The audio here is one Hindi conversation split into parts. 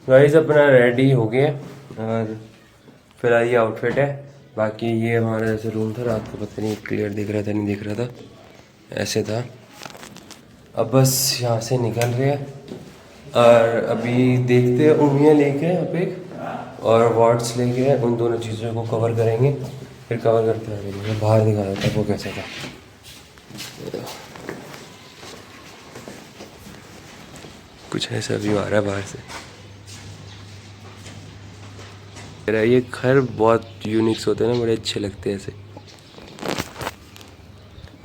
गाइस अपना रेडी हो गया और फिलहाल ये आउटफिट है। बाकी ये हमारा जैसे रूम था, रात को पता नहीं क्लियर दिख रहा था नहीं दिख रहा था, ऐसे था। अब बस यहाँ से निकल रहे हैं और अभी देखते हैं उंगलियाँ लेके अब एक और वार्ड्स लेके उन दोनों चीज़ों को कवर करेंगे, फिर कवर करते हैं। बाहर दिखा देता है वो कैसा था। कुछ ऐसा व्यू आ रहा है बाहर से। ये घर बहुत यूनिक्स होते हैं ना, बड़े अच्छे लगते हैं ऐसे।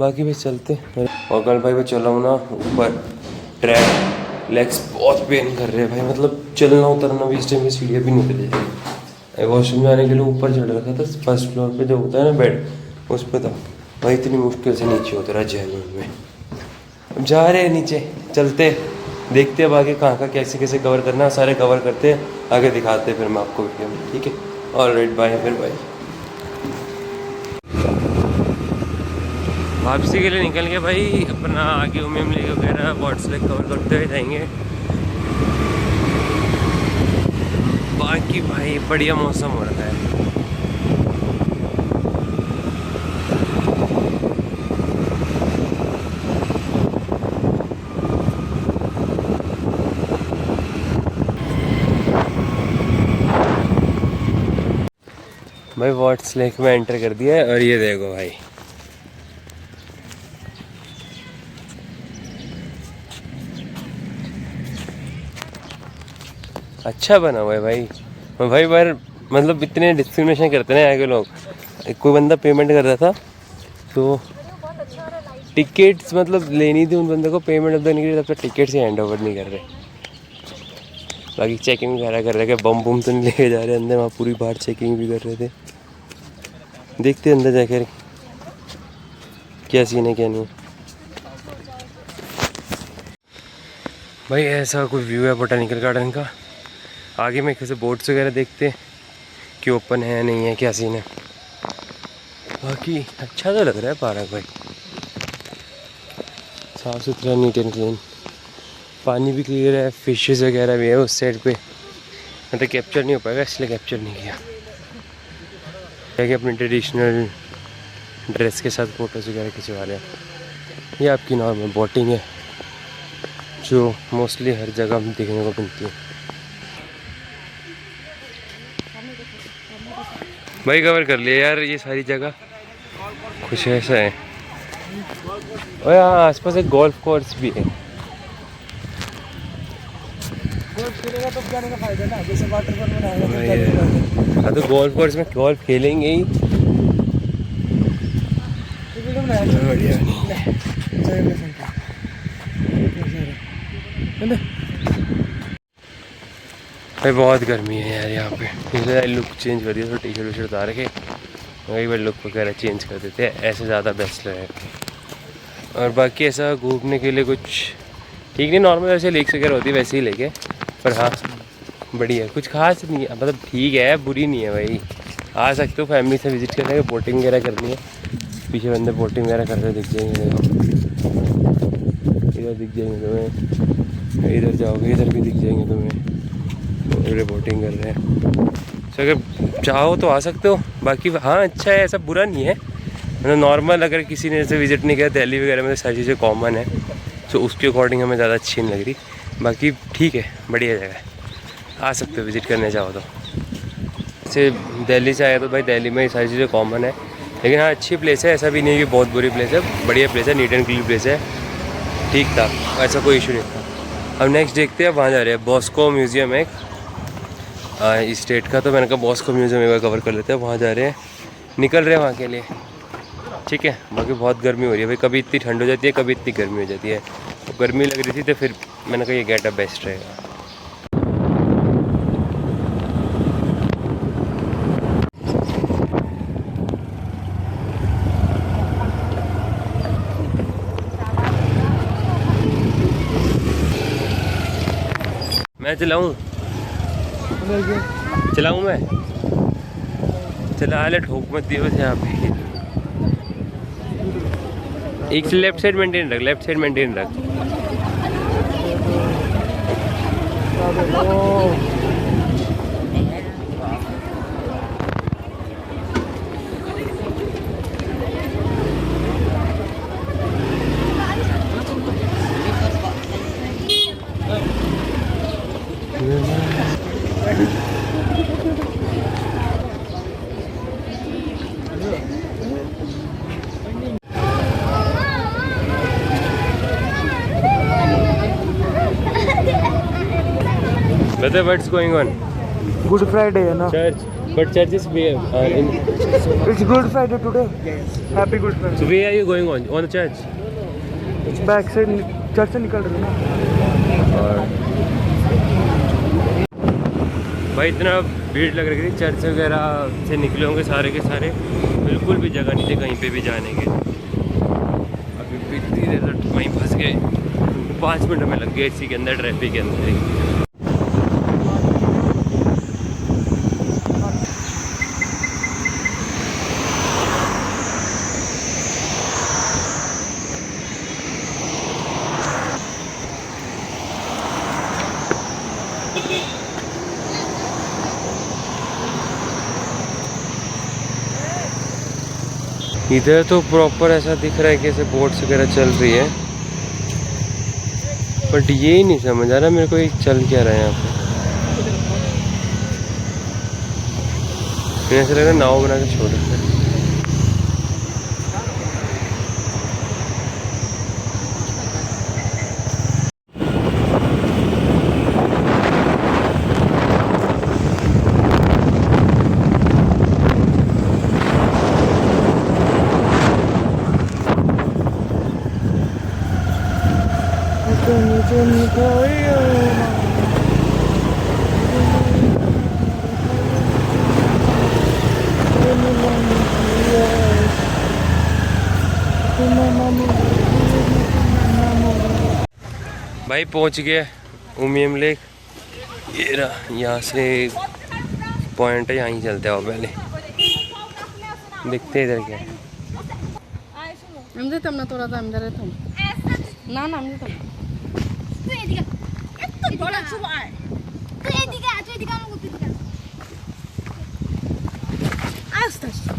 बाकी बस चलते हैं। और कल भाई मैं चला हूँ ना ऊपर ट्रैक, लेग्स बहुत पेन कर रहे हैं भाई, मतलब चलना उतरना भी इस टाइम में सीढ़ियाँ भी नहीं उतरी जाएगी। वॉशरूम जाने के लिए ऊपर चढ़ रखा था, फर्स्ट फ्लोर पे जो होता है ना बेड, उस पर था भाई। इतनी मुश्किल से नीचे उतरा जैन में। अब जा रहे हैं नीचे, चलते देखते हैं आगे कहाँ का कैसे कैसे कवर करना है। सारे कवर करते हैं, आगे दिखाते हैं फिर मैं आपको वीडियो में, ठीक है। ऑलराइट बाय, फिर बाय। वापसी के लिए निकल गए भाई अपना, आगे उमेम लेक वगैरह वाट्स लेक कवर करते हुए जाएंगे। बाकी भाई बढ़िया मौसम हो रहा है। भाई वाट्स लेक में एंटर कर दिया है और ये देखो भाई, अच्छा बना हुआ है भाई। भाई बार मतलब इतने डिस्क्रिमिनेशन करते हैं आगे लोग। कोई बंदा पेमेंट कर रहा था तो टिकट्स मतलब लेनी थी उन बंदे को, पेमेंट अब तक नहीं करी, तब तक टिकट्स ही हैंड ओवर नहीं कर रहे। बाकी चेकिंग वगैरह कर रहे, बम बुम तो नहीं लेके जा रहे अंदर, वहाँ पूरी बाहर चेकिंग भी कर रहे थे। देखते अंदर जाकर क्या सीन है क्या नहीं। भाई ऐसा कोई व्यू है बोटानिकल गार्डन का। आगे में कैसे बोट्स वगैरह देखते कि ओपन है नहीं है, क्या सीन है। बाकी अच्छा तो लग रहा है पार्क भाई, साफ़ सुथरा, नीट एंड क्लीन। पानी भी क्लियर है, फिशेस वगैरह भी है उस साइड पे। मतलब कैप्चर नहीं हो पाएगा इसलिए कैप्चर नहीं किया। क्या कि अपनी ट्रेडिशनल ड्रेस के साथ फ़ोटोज़ वगैरह खिंचवा रहे हैं। ये आपकी नॉर्मल बोटिंग है जो मोस्टली हर जगह देखने को मिलती है। भाई कवर कर लिया यार ये सारी जगह, कुछ ऐसा है। और यहाँ आसपास एक गोल्फ कोर्स भी है। गोल्फ खेलेगा तो जाने का फायदा ना, जैसे वाटर पर बनाएगा हाँ तो गोल्फ कोर्स में गोल्फ खेलेंगे ही। भाई बहुत गर्मी है यार यहाँ पे, इसलिए लुक चेंज कर दिया, तो टी शर्ट उतार उतार के वही बार लुक वगैरह चेंज कर देते हैं, ऐसे ज़्यादा बेस्ट लगेगा। और बाकी ऐसा घूमने के लिए कुछ ठीक नहीं, नॉर्मल ऐसे लेक्स वगैरह होती है वैसे ही लेके, पर हाँ बढ़िया, कुछ खास नहीं है, मतलब ठीक है, बुरी नहीं है भाई। आ सकते हो फैमिली से विजिट करने, बोटिंग वगैरह करनी है। पीछे बंदे बोटिंग वगैरह करते दिख जाएंगे, इधर दिख जाएंगे तुम्हें, इधर जाओगे इधर भी दिख जाएंगे तुम्हें, पूरे बोटिंग कर रहे हैं। तो अगर चाहो तो आ सकते हो। बाकी हाँ अच्छा है, ऐसा बुरा नहीं है, मतलब नॉर्मल अगर किसी ने ऐसे विजिट नहीं किया, दिल्ली वगैरह में तो सारी चीज़ें कॉमन है, तो उसके अकॉर्डिंग हमें ज़्यादा अच्छी नहीं लग रही। बाकी ठीक है, बढ़िया जगह है, आ सकते हो विजिट करने चाहो तो। जैसे दिल्ली से आए तो भाई दिल्ली में ये सारी चीज़ें कॉमन है, लेकिन हाँ अच्छी प्लेस है, ऐसा भी नहीं है कि बहुत बुरी प्लेस है, बढ़िया प्लेस है, नीट एंड क्लीन प्लेस है, ठीक था, ऐसा कोई इशू नहीं था। अब नेक्स्ट देखते हैं, वहाँ जा रहे हैं बॉस्को म्यूज़ियम है इस स्टेट का, तो मैंने कहा बॉस्को म्यूज़ियम एक बार कवर कर लेते हैं। वहाँ जा रहे हैं, निकल रहे हैं वहाँ के लिए, ठीक है। बाकी बहुत गर्मी हो रही है भाई, कभी इतनी ठंड हो जाती है, कभी इतनी गर्मी हो जाती है। तो गर्मी लग रही थी तो फिर मैंने कहा ये गेटअप बेस्ट रहेगा। मैं चलाऊँ मैं चला ले, ठोक मत दियो यहाँ पे। एक लेफ्ट साइड मेंटेन रख, लेफ्ट साइड मेंटेन रख। Brother, what's going on? Good Friday है ना, Church. But church is where? In. It's good Friday today, happy good Friday. So where are you going on? On the church? Back से चर्च से निकल रहे ना। और भाई इतना भीड़ लग रही थी, चर्च वगैरह से निकले होंगे सारे के सारे, बिल्कुल भी जगह नहीं थी कहीं पे भी जाने के। अभी भी इतनी देर तक वहीं फंस गए, 5 मिनट में लग गए इसी के अंदर, ट्रैफिक के अंदर ही। इधर तो प्रॉपर ऐसा दिख रहा है कि ऐसे बोट्स वगैरह चल रही है, बट ये ही नहीं समझ आ रहा मेरे को ये चल क्या रहा है यहाँ पे। ऐसा लग रहा है नाव बना के छोड़ रखा है। भाई पहुंच गए उमियम लेक। ये रहा, यहाँ से पॉइंट है, यहाँ ही चलते हो पहले, देखते हैं इधर क्या है। আমি যেতাম না, তোরা তো আমি দাঁড়াতাম না না আমি যেতাম না। তুই এদিকে এত বড় চুয়ার, তুই এদিকে আয়, তুই এদিকে আমার করতে দিকে আস্তে আস্তে।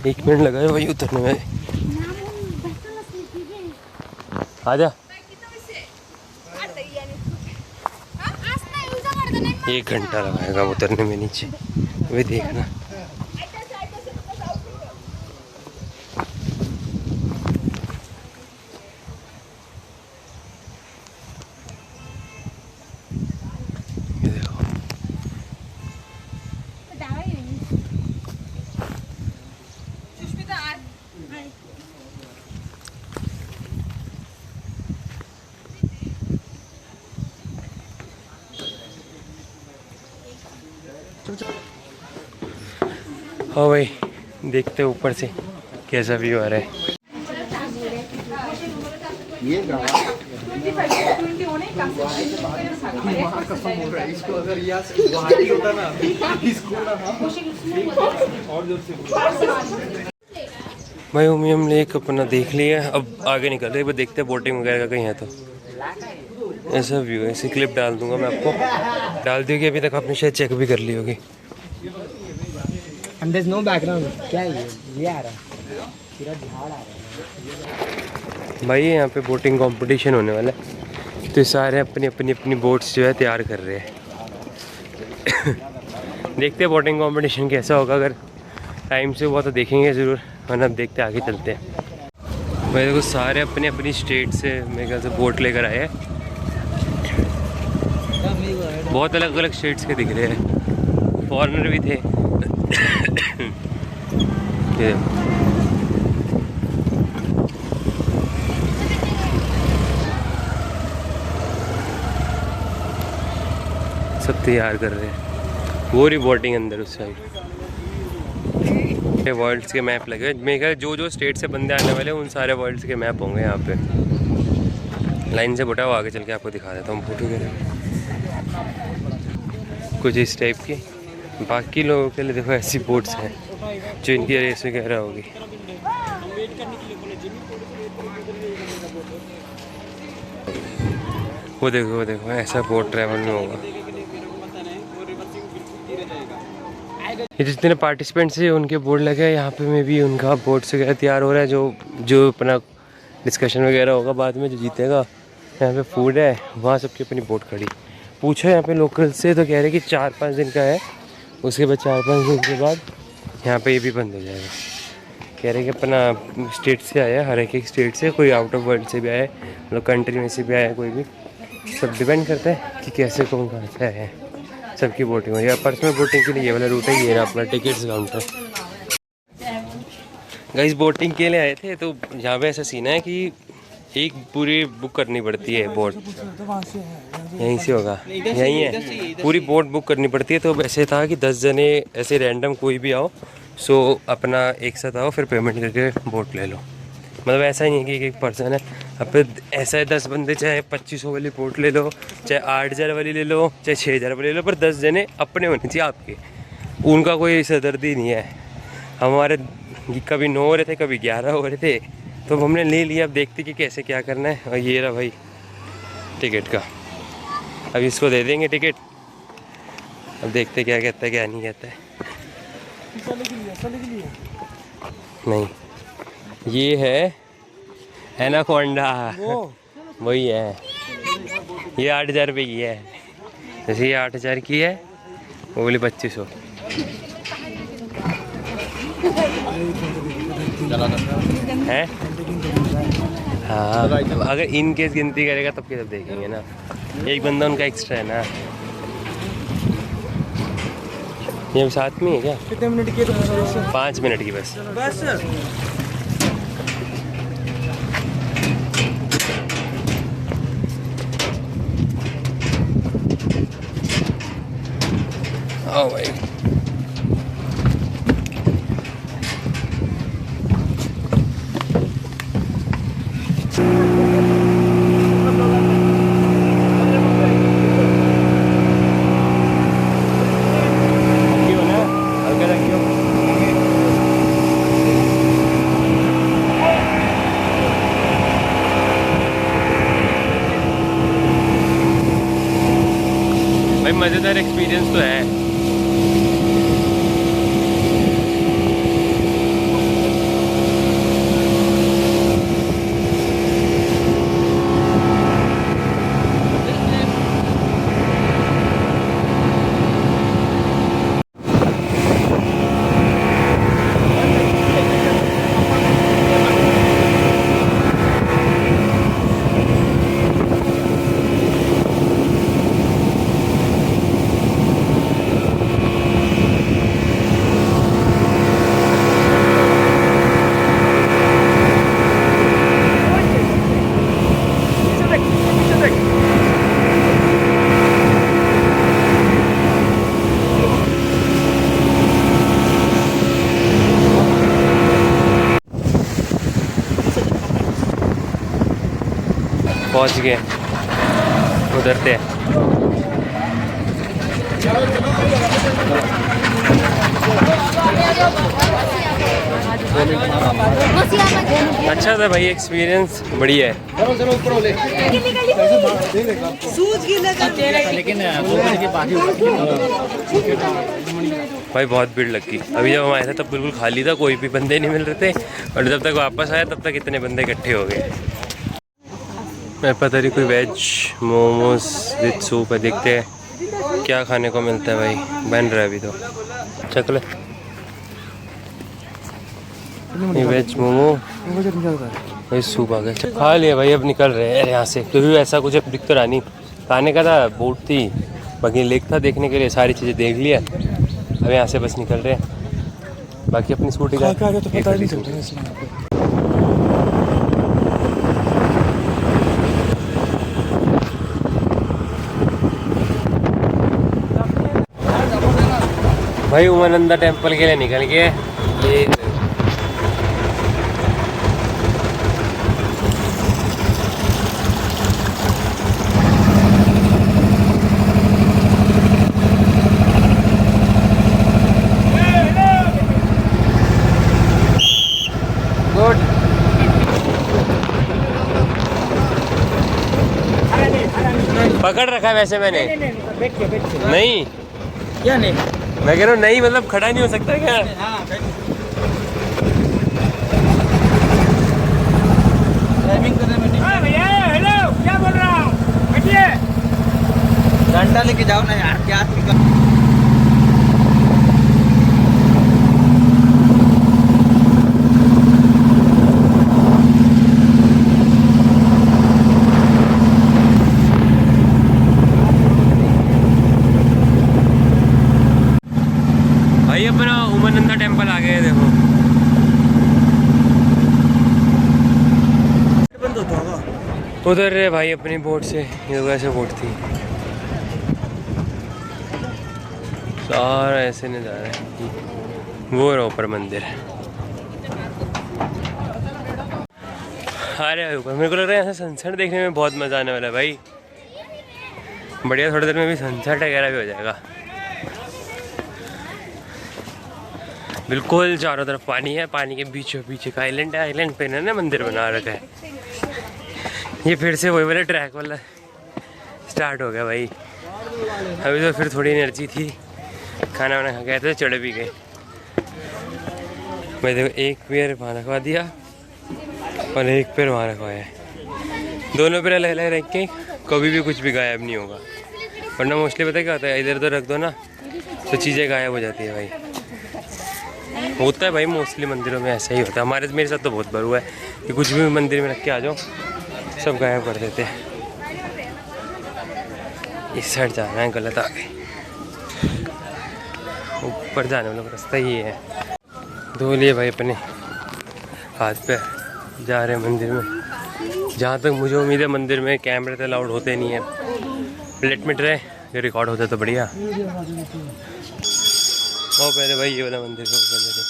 1 मिनट लगा है वही उतरने में। आजा, 1 घंटा लगाएगा उतरने में नीचे, वे देखना। ये देखो, हाँ भाई देखते हैं ऊपर से कैसा व्यू आ रहा है। भाई उमियम लेक अपना देख लिया, अब आगे निकल रहे हैं, देखते हैं बोटिंग वगैरह का कहीं है तो। ऐसा व्यू है, ऐसी क्लिप डाल दूंगा मैं आपको, डाल दी होगी, अभी तक आपने शायद चेक भी कर ली होगी। And there's no background. क्या है ये आ रहा है, पूरा झाड़ आ रहा है। भाई यहाँ पे बोटिंग कंपटीशन होने वाला है, तो सारे अपनी अपनी अपनी बोट्स जो है तैयार कर रहे हैं। देखते हैं बोटिंग कंपटीशन कैसा होगा, अगर टाइम से हुआ तो देखेंगे ज़रूर, वरना अब देखते आगे चलते हैं। भाई देखो सारे अपनी अपनी स्टेट से मेरे ख्याल से बोट लेकर आए हैं, बहुत अलग अलग स्टेट्स के दिख रहे हैं, फॉरेनर भी थे। ये सब तैयार कर रहे हैं, वो रही बोटिंग अंदर उस साइड। वर्ल्ड्स के मैप लगे, मेरे ख्याल जो जो स्टेट से बंदे आने वाले हैं उन सारे वर्ल्ड्स के मैप होंगे यहाँ पे। लाइन से बुटा, वो आगे चल के आपको दिखा देता हूँ फोटो वगैरह कुछ इस टाइप की। बाकी लोगों के लिए देखो ऐसी बोट्स हैं जो इनकी रेस वगैरह होगी। वो देखो ऐसा बोट ट्रैवल में होगा। ये जितने पार्टिसिपेंट्स हैं उनके बोर्ड लगे हैं यहाँ पे, में भी उनका बोट्स वगैरह तैयार हो रहा है, जो अपना डिस्कशन वगैरह होगा बाद में, जो जीतेगा यहाँ पे फूड है, वहाँ सबकी अपनी बोट खड़ी। पूछो यहाँ पे लोकल से तो कह रहे कि 4-5 दिन का है, उसके बाद 4-5 दिन के बाद यहाँ पे ये भी बंद हो जाएगा। कह रहे कि अपना स्टेट से आया, हर एक स्टेट से, कोई आउट ऑफ वर्ल्ड से भी आया है, मतलब कंट्री में से भी आया है कोई भी, सब डिपेंड करता है कि कैसे कौन कहाँ से आया है। सबकी बोटिंग हो, या पर्सनल बोटिंग के लिए ये वाला रूट है, ये ना अपना टिकट्स काउंटर। गाइस बोटिंग के लिए आए थे, तो यहाँ पे ऐसा सीन है कि एक पूरी बुक करनी पड़ती है बोट, यहीं से होगा, यहीं है, पूरी बोट बुक करनी पड़ती है। तो ऐसे था कि 10 जने ऐसे रैंडम कोई भी आओ, सो अपना एक साथ आओ, फिर पेमेंट करके बोट ले लो। मतलब ऐसा ही नहीं है कि एक पर्सन है, अब पे ऐसा है 10 बंदे, चाहे 2500 वाली बोट ले लो, चाहे 8000 वाली ले लो, चाहे 6000 वाली ले लो, पर 10 जने अपने होने चाहिए आपके, उनका कोई सरदर्दी नहीं है। हमारे कभी 9 हो रहे थे, कभी 11 हो रहे थे, तो हमने ले लिया। अब देखते कि कैसे क्या करना है। और ये रहा भाई टिकट का, अब इसको दे देंगे टिकट, अब देखते क्या कहता है क्या नहीं कहता है। नहीं, ये है एनाकोंडा, वही है, ये 8000 रुपये की है, जैसे ये 8000 की है, वो बोली 2500 है। हाँ, अगर इन केस गिनती करेगा तब के तब देखेंगे ना, एक बंदा उनका एक्स्ट्रा है ना। ये साथ में है क्या? कितने मिनट की? 5 मिनट की बस। ओ भाई, मज़ेदार एक्सपीरियंस तो है। पहुंच गए, उतरते हैं। अच्छा था भाई, एक्सपीरियंस बढ़िया है। भाई बहुत भीड़ लगी, अभी जब हम आए थे तब बिल्कुल खाली था, कोई भी बंदे नहीं मिल रहे थे, और जब तक वापस आया तब तक इतने बंदे इकट्ठे हो गए। मैं पता नहीं, कोई वेज मोमोज विद सूप है, देखते हैं क्या खाने को मिलता है। भाई बन रहा है अभी तो, चकले ये वेज मोमो, भाई सूप आ गया, खा लिया भाई। अब निकल रहे हैं यहाँ से, क्योंकि ऐसा कुछ अब दिख तो रहा नहीं। खाने का था, बोट थी, बाकी लेक था देखने के लिए, सारी चीज़ें देख लिया। अब यहाँ से बस निकल रहे हैं, बाकी अपनी स्कूटी का तो पता नहीं चलता। भाई उमानंदा टेम्पल के लिए निकल गए। ये गुड, पकड़ रखा है वैसे मैंने। नहीं क्या नहीं, मैं कह रहा हूँ नहीं, मतलब खड़ा नहीं हो सकता क्या? ड्राइविंग करने में नहीं। भैया हेलो, क्या बोल रहा? डंडा लेके जाओ ना यार, क्या भाई अपना उमानंदा टेम्पल आ गए देखो। बंद होता होगा उधर रे भाई अपनी बोट से, ये वैसे बोट थी, सारा ऐसे नज़ारा है। वो रहा ऊपर मंदिर है। अरे ऊपर मेरे को लग रहा है यहाँ से सनसेट देखने में बहुत मज़ा आने वाला है भाई। बढ़िया, थोड़ी देर में भी सनसेट वगैरह भी हो जाएगा। बिल्कुल चारों तरफ पानी है, पानी के बीचों बीच एक आइलैंड है। आइलैंड पे ना मंदिर बना रखा है। ये फिर से वही वाला ट्रैक वाला स्टार्ट हो गया भाई। अभी तो फिर थोड़ी एनर्जी थी, खाना वाना खा गए थे, चढ़ भी गए भाई। देखो एक पैर वहाँ रखवा दिया और एक पैर वहाँ रखवाया है। दोनों पैर अलग अलग रख के कभी भी कुछ भी गायब नहीं होगा। वरना मोस्टली पता क्या होता है, इधर उधर रख दो ना तो चीज़ें गायब हो जाती है भाई। होता है भाई मोस्टली मंदिरों में ऐसा ही होता है। मेरे साथ तो बहुत बार हुआ है कि कुछ भी मंदिर में रख के आ जाओ, सब गायब कर देते हैं। इस साइड जाना है, गलत आ गए। ऊपर जाने वाला रास्ता ही है। धो लिए भाई अपने हाथ पे, जा रहे हैं मंदिर में। जहाँ तक मुझे उम्मीद है मंदिर में कैमरे तो अलाउड होते नहीं है। लेट मिट रहे, ये रिकॉर्ड होता तो बढ़िया। वो पहले भाई ये वाला मंदिर का ऊपर देखो।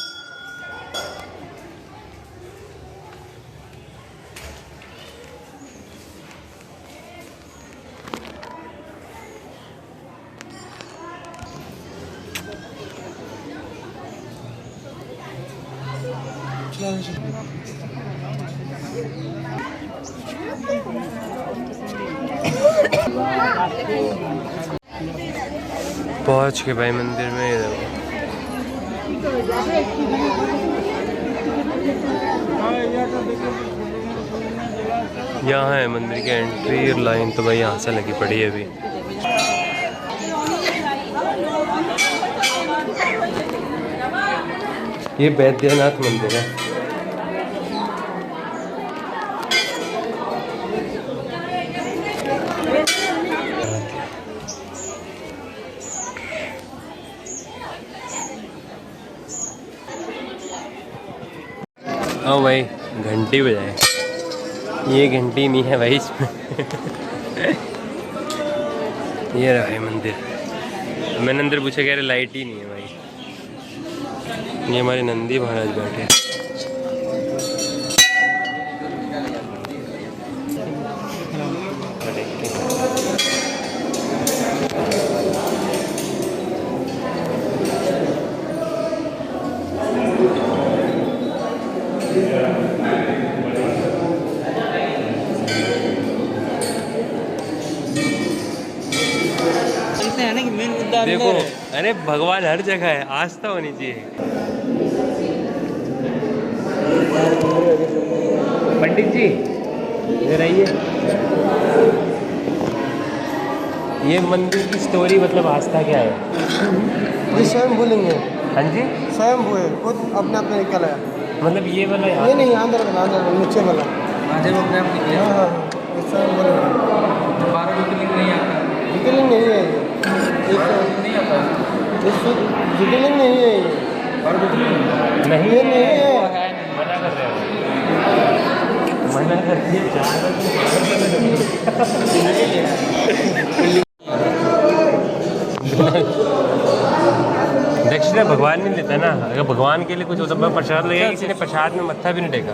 पहुंच के भाई मंदिर में, ये देखो यहाँ है मंदिर की एंट्री लाइन। तो भाई यहाँ से लगी पड़ी है अभी। ये बैद्यनाथ मंदिर है। ओ भाई घंटी बजाए, ये घंटी नहीं है भाई इसमें। ये रहा है मंदिर। मैंने अंदर पूछा, कह रहे लाइट ही नहीं है भाई। ये हमारे नंदी महाराज बैठे हैं। देखो, अरे भगवान हर जगह है, आस्था होनी चाहिए। पंडित जी इधर आइए। ये मंदिर की स्टोरी, मतलब आस्था क्या है? ये स्वयं बोलेंगे। हाँ जी, स्वयं हुए खुद अपने अपने निकल आया। मतलब ये वाला ये नहीं, अंदर वाला, अंदर नीचे वाला। हाँ, स्वयं बोलेंगे। नहीं आता, ज्योतिर्लिंग नहीं है ये। नहीं आता, ज्योतिर्लिंग नहीं है ये। नहीं ये नहीं है। मना कर रहे हो, मना कर दिए। दक्षिणा भगवान नहीं देता ना। अगर भगवान के लिए कुछ होता है, प्रसाद लगेगा, किसी ने प्रसाद में मत्था भी नहीं टेका।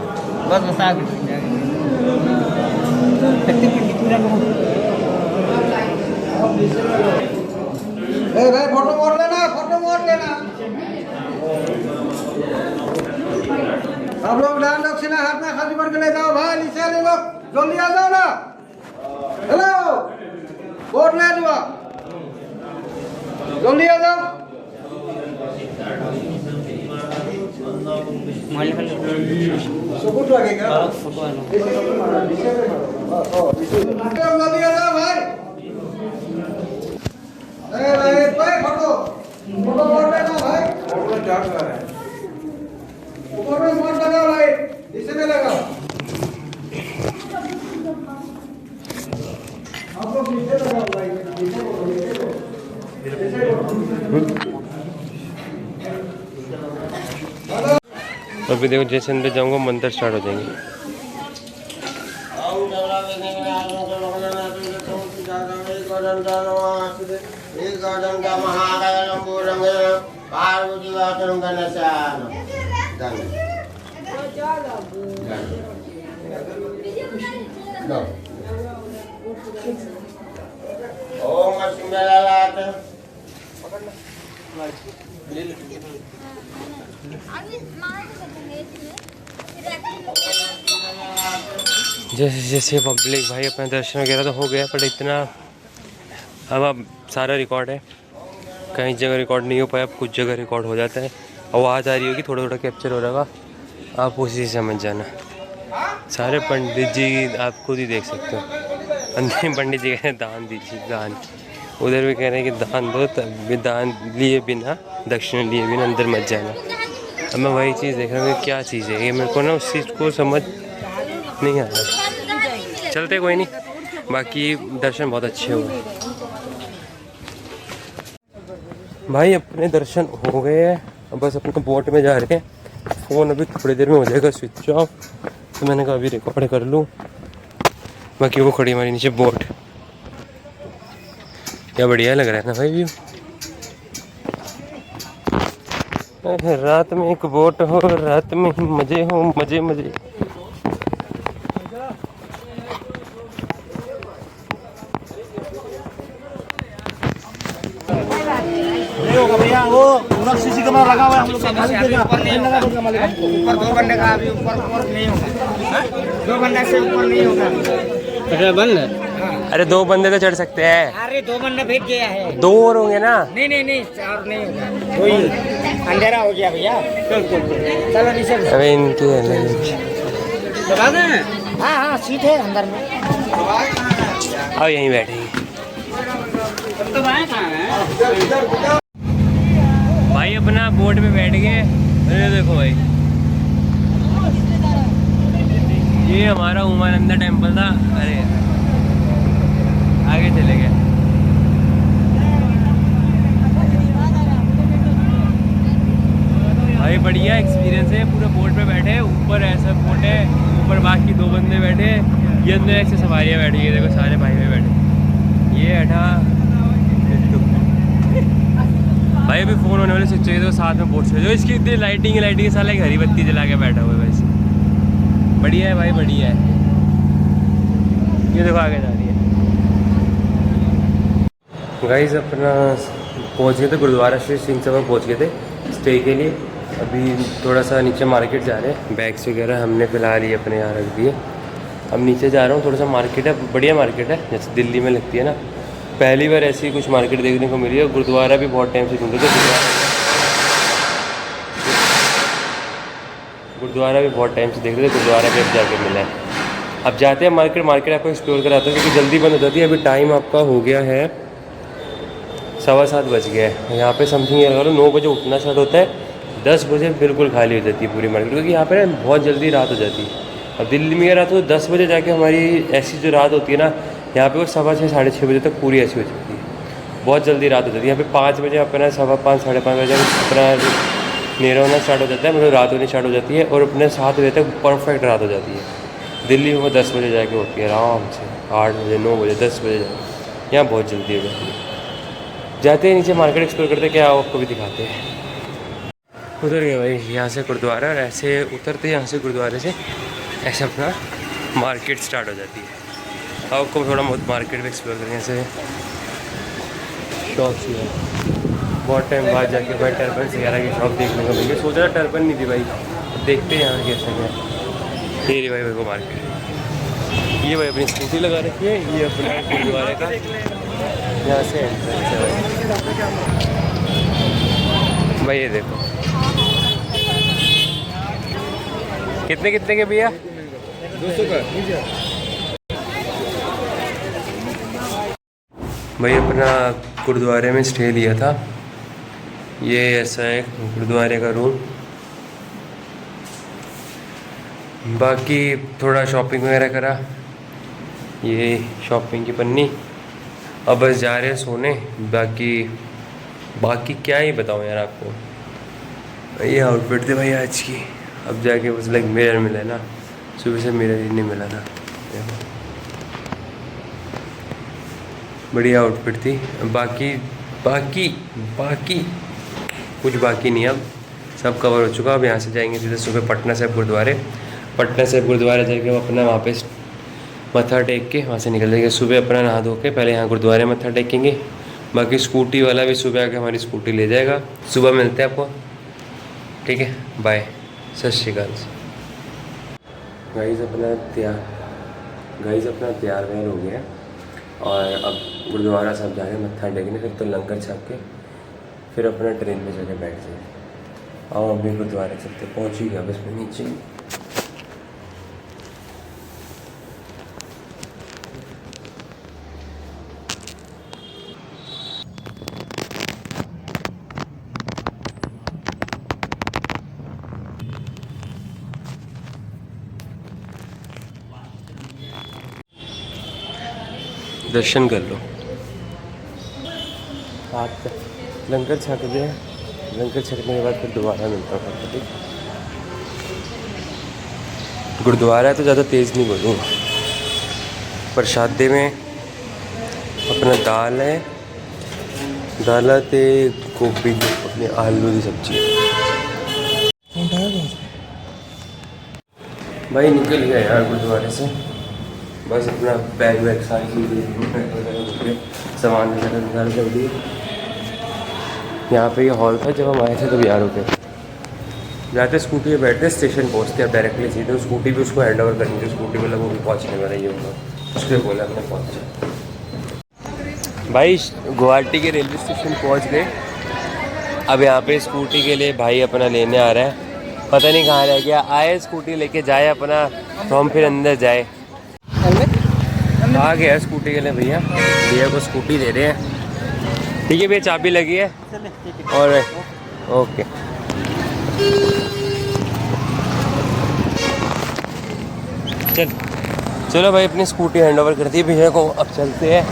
बस बता भाई, फोटो मोड़ लेना, फोटो मोड़ लेना। आप लोग दान दक्षिणा हाथ में खाली भर के ले जाओ भाई। नीचे ले लो, जल्दी आ जाओ ना। हेलो, वोट ले दो, जल्दी आ जाओ। सबूत लगेगा, जल्दी आ जाओ भाई। झाड़ रहा है। ऊपर में बोर्ड लगाओ लाइट, नीचे में लगाओ। आप लोग नीचे लगाओ लाइट, नीचे को। अभी देखो जैसे अंदर जाऊंगा मंदिर स्टार्ट हो जाएंगे। जैसे जैसे पब्लिक भाई अपना दर्शन वगैरह तो हो गया, पर इतना अब सारा रिकॉर्ड है, कहीं जगह रिकॉर्ड नहीं हो पाया, अब कुछ जगह रिकॉर्ड हो जाता है। आवाज़ आ रही होगी, थोड़ा थोड़ा कैप्चर हो रहा, आप उसी से समझ जाना। सारे पंडित जी आप खुद ही देख सकते हो। अंदर में पंडित जी कह रहे हैं दान दीजिए, दान। उधर भी कह रहे हैं कि दान दो, तब दान लिए बिना, दक्षिणा लिए बिना अंदर मत जाना। अब मैं वही चीज़ देख रहा हूँ कि क्या चीज़ है ये, मेरे को ना उस चीज़ को समझ नहीं आ रहा। चलते कोई नहीं, बाकी दर्शन बहुत अच्छे हुए भाई। अपने दर्शन हो गए हैं, अब बस अपने बोट में जा रहे हैं। फ़ोन अभी थोड़ी देर में हो जाएगा स्विच ऑफ, तो मैंने कहा अभी रिकॉर्ड कर लूँ। बाकी वो खड़ी हमारी नीचे बोट, क्या बढ़िया लग रहा है ना भाई व्यू। रात में एक बोट हो, रात में ही मजे हो, मजे मजे। भैया वो पूरा सीसी कैमरा लगा हुआ है, हम लोग ऊपर 2 बंदे का अभी ऊपर नहीं होगा, 2 बंदे से ऊपर नहीं होगा। अच्छा बंद है? अरे 2 बंदे तो चढ़ सकते हैं। अरे 2 बंदे भेज गया है, 2 और होंगे ना? नहीं 4 नहीं होगा, 2 ही। अंधेरा हो गया भैया, चलो नीचे। अरे इनके लगा दें? हाँ सीट है अंदर में, अब यहीं बैठेंगे भाई। अपना बोट पे बैठ गए। अरे देखो भाई, ये हमारा उमानंदा टेम्पल था। अरे आगे चले गए। भाई बढ़िया एक्सपीरियंस है, पूरा बोट पे बैठे, ऊपर ऐसा बोट है, ऊपर बाकी 2 बंदे बैठे, ये अंदर ऐसे सवारियाँ बैठी है, देखो सारे भाई में बैठे। ये बैठा भाई, अभी फ़ोन होने वाले स्विच चाहिए तो साथ में बोट चाहिए। इसकी इतनी लाइटिंग साला हरी बत्ती जला के बैठा हुआ है वैसे। बढ़िया है भाई, बढ़िया है। ये देखो आगे जा रही है। गाइस अपना पहुंच गए थे गुरुद्वारा श्री सिंह सभा, पहुंच गए थे स्टे के लिए। अभी थोड़ा सा नीचे मार्केट जा रहे हैं, बैग्स वगैरह हमने फ़िलहाल ही अपने यहाँ रख दिए। अब नीचे जा रहा हूँ, थोड़ा सा मार्केट है, बढ़िया मार्केट है, जैसे दिल्ली में लगती है ना। पहली बार ऐसी कुछ मार्केट देखने को मिली है। गुरुद्वारा भी बहुत टाइम से ढूंढे थे, गुरुद्वारा भी बहुत टाइम से देख रहे थे, गुरुद्वारा भी अब जाके मिला है। अब जाते हैं मार्केट आपको एक्सप्लोर कराते हैं, क्योंकि जल्दी बंद हो जाती है। अभी टाइम आपका हो गया है 7:15 बज गया है। यहाँ पे समथिंग ये लगा लो 9 बजे उठना स्टार्ट होता है, 10 बजे बिल्कुल खाली हो जाती है पूरी मार्केट, क्योंकि यहाँ पर बहुत जल्दी रात हो जाती है। अब दिल्ली में रात हो 10 बजे जाके हमारी ऐसी जो रात होती है ना, यहाँ पे वो 6:15 साढ़े 6 बजे तक पूरी ऐसी हो जाती है, बहुत जल्दी रात हो जाती है। यहाँ पे 5 बजे अपना 5:15 साढ़े 5 बजे अपना अंधेरा होना स्टार्ट हो जाता है, मतलब रात होनी स्टार्ट हो जाती है, और अपने 7 बजे तक परफेक्ट रात हो जाती है। दिल्ली में वो 10 बजे जाके होती है आराम से, 8 बजे 9 बजे 10 बजे जाके, यहाँ बहुत जल्दी हो जाती है। जाते हैं नीचे मार्केट एक्सप्लोर करते, क्या आपको भी दिखाते हैं। उतर गए भाई यहाँ से गुरुद्वारा, और ऐसे उतरते यहाँ से गुरुद्वारे से ऐसे अपना मार्केट स्टार्ट हो जाती है। आपको थोड़ा बहुत मार्केट में एक्सप्लोर करेंगे, ऐसे शॉप्स ही है। बहुत टाइम बाद जाके भाई टर्बन वगैरह की शॉप देखने को मिली। सोचा था टर्बन नहीं थी भाई, देखते हैं यहाँ कैसे क्या। ये भाई मेरे को मार्केट, ये भाई अपनी स्कूटी लगा रखी है, ये अपना गुरुद्वारे का यहाँ से एंट्रेंस है भाई। ये देखो कितने के भैया? 200 का भाई अपना गुरुद्वारे में स्टे लिया था, ये ऐसा है गुरुद्वारे का रूम। बाकी थोड़ा शॉपिंग वगैरह करा, ये शॉपिंग की पन्नी। अब बस जा रहे हैं सोने। बाकी क्या ही बताऊँ यार आपको। ये आउटफिट थी भाई आज की। अब जाके बस लाइक मिरर मिला है ना, सुबह से मिरर ही नहीं मिला था। बढ़िया आउटफिट थी। बाकी कुछ बाकी नहीं, अब सब कवर हो चुका। अब यहाँ से जाएंगे सीधे सुबह पटना साहिब गुरुद्वारे। पटना साहिब गुरुद्वारे जाके वो अपना वहाँ पे मत्था टेक के वहाँ से निकल जाएंगे। सुबह अपना नहा धो के पहले यहाँ गुरुद्वारे मत्था टेकेंगे। बाकी स्कूटी वाला भी सुबह आके हमारी स्कूटी ले जाएगा। सुबह मिलते हैं आपको, ठीक है, बाय, सत श्री अकाल। गाइस अपना तैयार वैयार हो गया और अब गुरुद्वारा साहब जा रहे हैं मत्था टेकने, फिर तो लंगर छाप के फिर अपना ट्रेन में जाके बैठ जाए। और अभी गुरुद्वारे चलते, पहुँच ही गया बस मैं नीचे। दर्शन कर लो, आप लंगर छक दे। लंगर छकने के बाद फिर दोबारा मिलता हूँ, ठीक। गुरुद्वारा है तो ज़्यादा तेज़ नहीं बोलूँगा। प्रसादे में अपना दाल है, दाल ते गोभी की अपनी आलू की सब्जी। भाई निकल गया यार गुरुद्वारे से। बस अपना बैग वैग सारी चीज़ें सामान वगैरह निकाल कर दिए। यहाँ पे ये हॉल था जब हम आए थे, तब यार रुके जाते स्कूटी पे बैठते स्टेशन पहुँचते। अब डायरेक्टली सीधे स्कूटी भी उसको हैंड ओवर करनी थी। स्कूटी वाला वो भी पहुँचने वाला ही होगा, उसके बोला हमने पहुँचा। भाई गुवाहाटी के रेलवे स्टेशन पहुँच गए। अब यहाँ पे स्कूटी के लिए भाई अपना लेने आ रहा है, पता नहीं कहाँ रह गया। आए स्कूटी लेके जाए अपना, तो हम फिर अंदर जाए। आ गया स्कूटी के लिए भैया को स्कूटी दे रहे हैं। ठीक है भैया, चाबी लगी है और ओके। चलो भाई अपनी स्कूटी हैंड ओवर कर दी भैया को। अब चलते हैं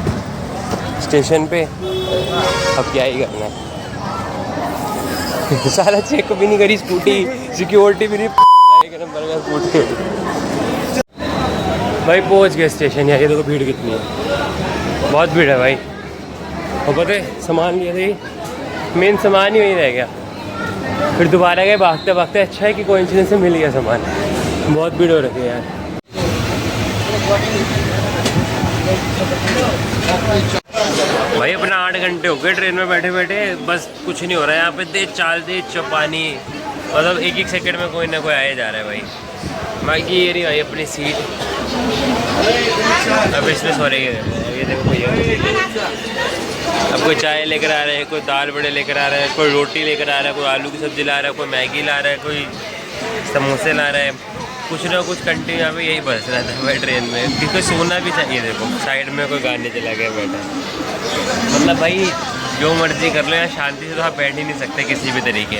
स्टेशन पे। अब क्या ही करना है। सारा चेक भी नहीं करी स्कूटी, सिक्योरिटी भी नहीं। नंबर का स्कूटी भाई पहुंच गए स्टेशन। यार ये देखो भीड़ कितनी है, बहुत भीड़ है भाई। और पता है सामान लिया था, मेन सामान ही वहीं रह गया। फिर दोबारा गए भागते भागते। अच्छा है कि कोइंसिडेंस से मिल गया सामान। बहुत भीड़ हो रखी है यार। भाई अपना 8 घंटे हो गए ट्रेन में बैठे बैठे, बस कुछ नहीं हो रहा है यहाँ पे। तेज चाल, तेज चपानी, मतलब एक एक सेकंड में कोई ना कोई आए जा रहा है भाई। बाकी ये रही भाई अपनी सीट। अब इसमें सो रही है, ये देखो भैया। अब कोई चाय लेकर आ रहा है, कोई दाल बड़े लेकर आ रहा है, कोई रोटी लेकर आ रहा है, कोई आलू की सब्ज़ी ला रहा है, कोई मैगी ला रहा है, कोई समोसे ला रहा है। कुछ ना कुछ कंटिन्यू यहाँ पे यही बस रहता है भाई ट्रेन में। क्योंकि सोना भी चाहिए। देखो साइड में कोई गाने चला गया बैठा, मतलब भाई जो मर्जी कर लो, यहाँ शांति से तो आप बैठ ही नहीं सकते किसी भी तरीके।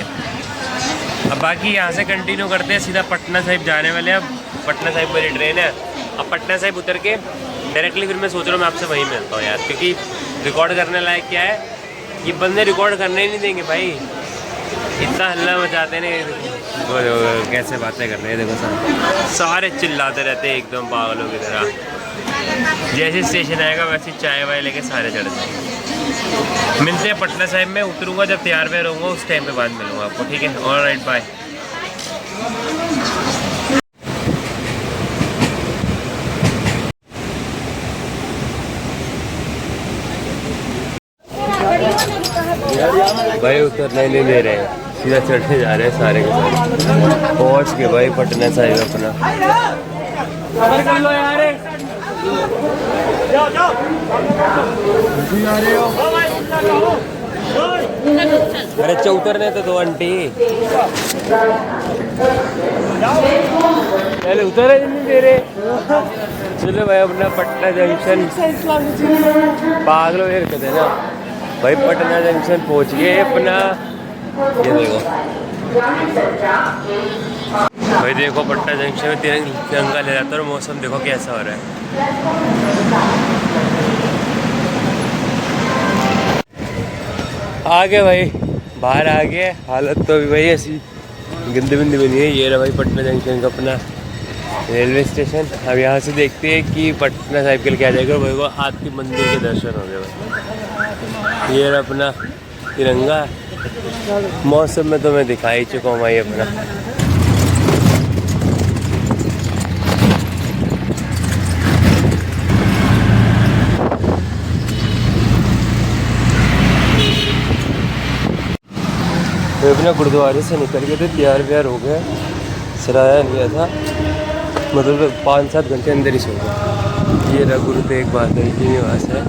अब बाकी यहाँ से कंटिन्यू करते हैं, सीधा पटना साहिब जाने वाले हैं। अब पटना साहिब मेरी ट्रेन है। अब पटना साहिब उतर के डायरेक्टली फिर मैं सोच रहा हूँ मैं आपसे वहीं मिलता हूँ यार। क्योंकि रिकॉर्ड करने लायक क्या है, ये बंदे रिकॉर्ड करने ही नहीं देंगे भाई। इतना हल्ला मचाते हैं, कैसे बातें कर रहे हैं। देखो सारे चिल्लाते रहते हैं एकदम पागलों की तरह। जैसे स्टेशन आएगा वैसे चाय वाय लेके सारे चढ़ जाएंगे। मिलते हैं पटना साहिब में। उतरूँगा जब तैयार वैयार रहूँगा उस टाइम पे बाद मिलूँगा आपको, ठीक है। Alright, bye. भाई उतरने नहीं दे रहे हैं, सीधा चढ़ते जा रहे हैं सारे के सारे। पहुँच के भाई पटना साहिब अपना। अरे अच्छा उतरने तो दो आंटी, पहले उतरे नहीं दे रहे। चलो भाई अपना पटना जंक्शन, पागलों ये कहते हैं ना भाई। पटना जंक्शन पहुंच गए अपना। ये देखो भाई, देखो पटना जंक्शन में तिरंगा ले जाता है और मौसम देखो कैसा हो रहा है। आ गए भाई, बाहर आ गए। हालत तो अभी भाई ऐसी गंदी बंदी बनी है। ये रहा भाई पटना जंक्शन का अपना रेलवे स्टेशन। अब यहाँ से देखते हैं कि पटना साहिब के लिए क्या जाएगा। भाई को आरती मंदिर के दर्शन हो गए भाई। ये रहा अपना तिरंगा। मौसम में तो मैं दिखा ही चुका हूँ भाई अपना। तो अपना गुरुद्वारे से निकल गए थे, तैयार व्यार हो गए, सराया लिया था, मतलब 5-7 घंटे अंदर ही सो गए। ये रहा गुरु तेग बहादुर जी निवास है,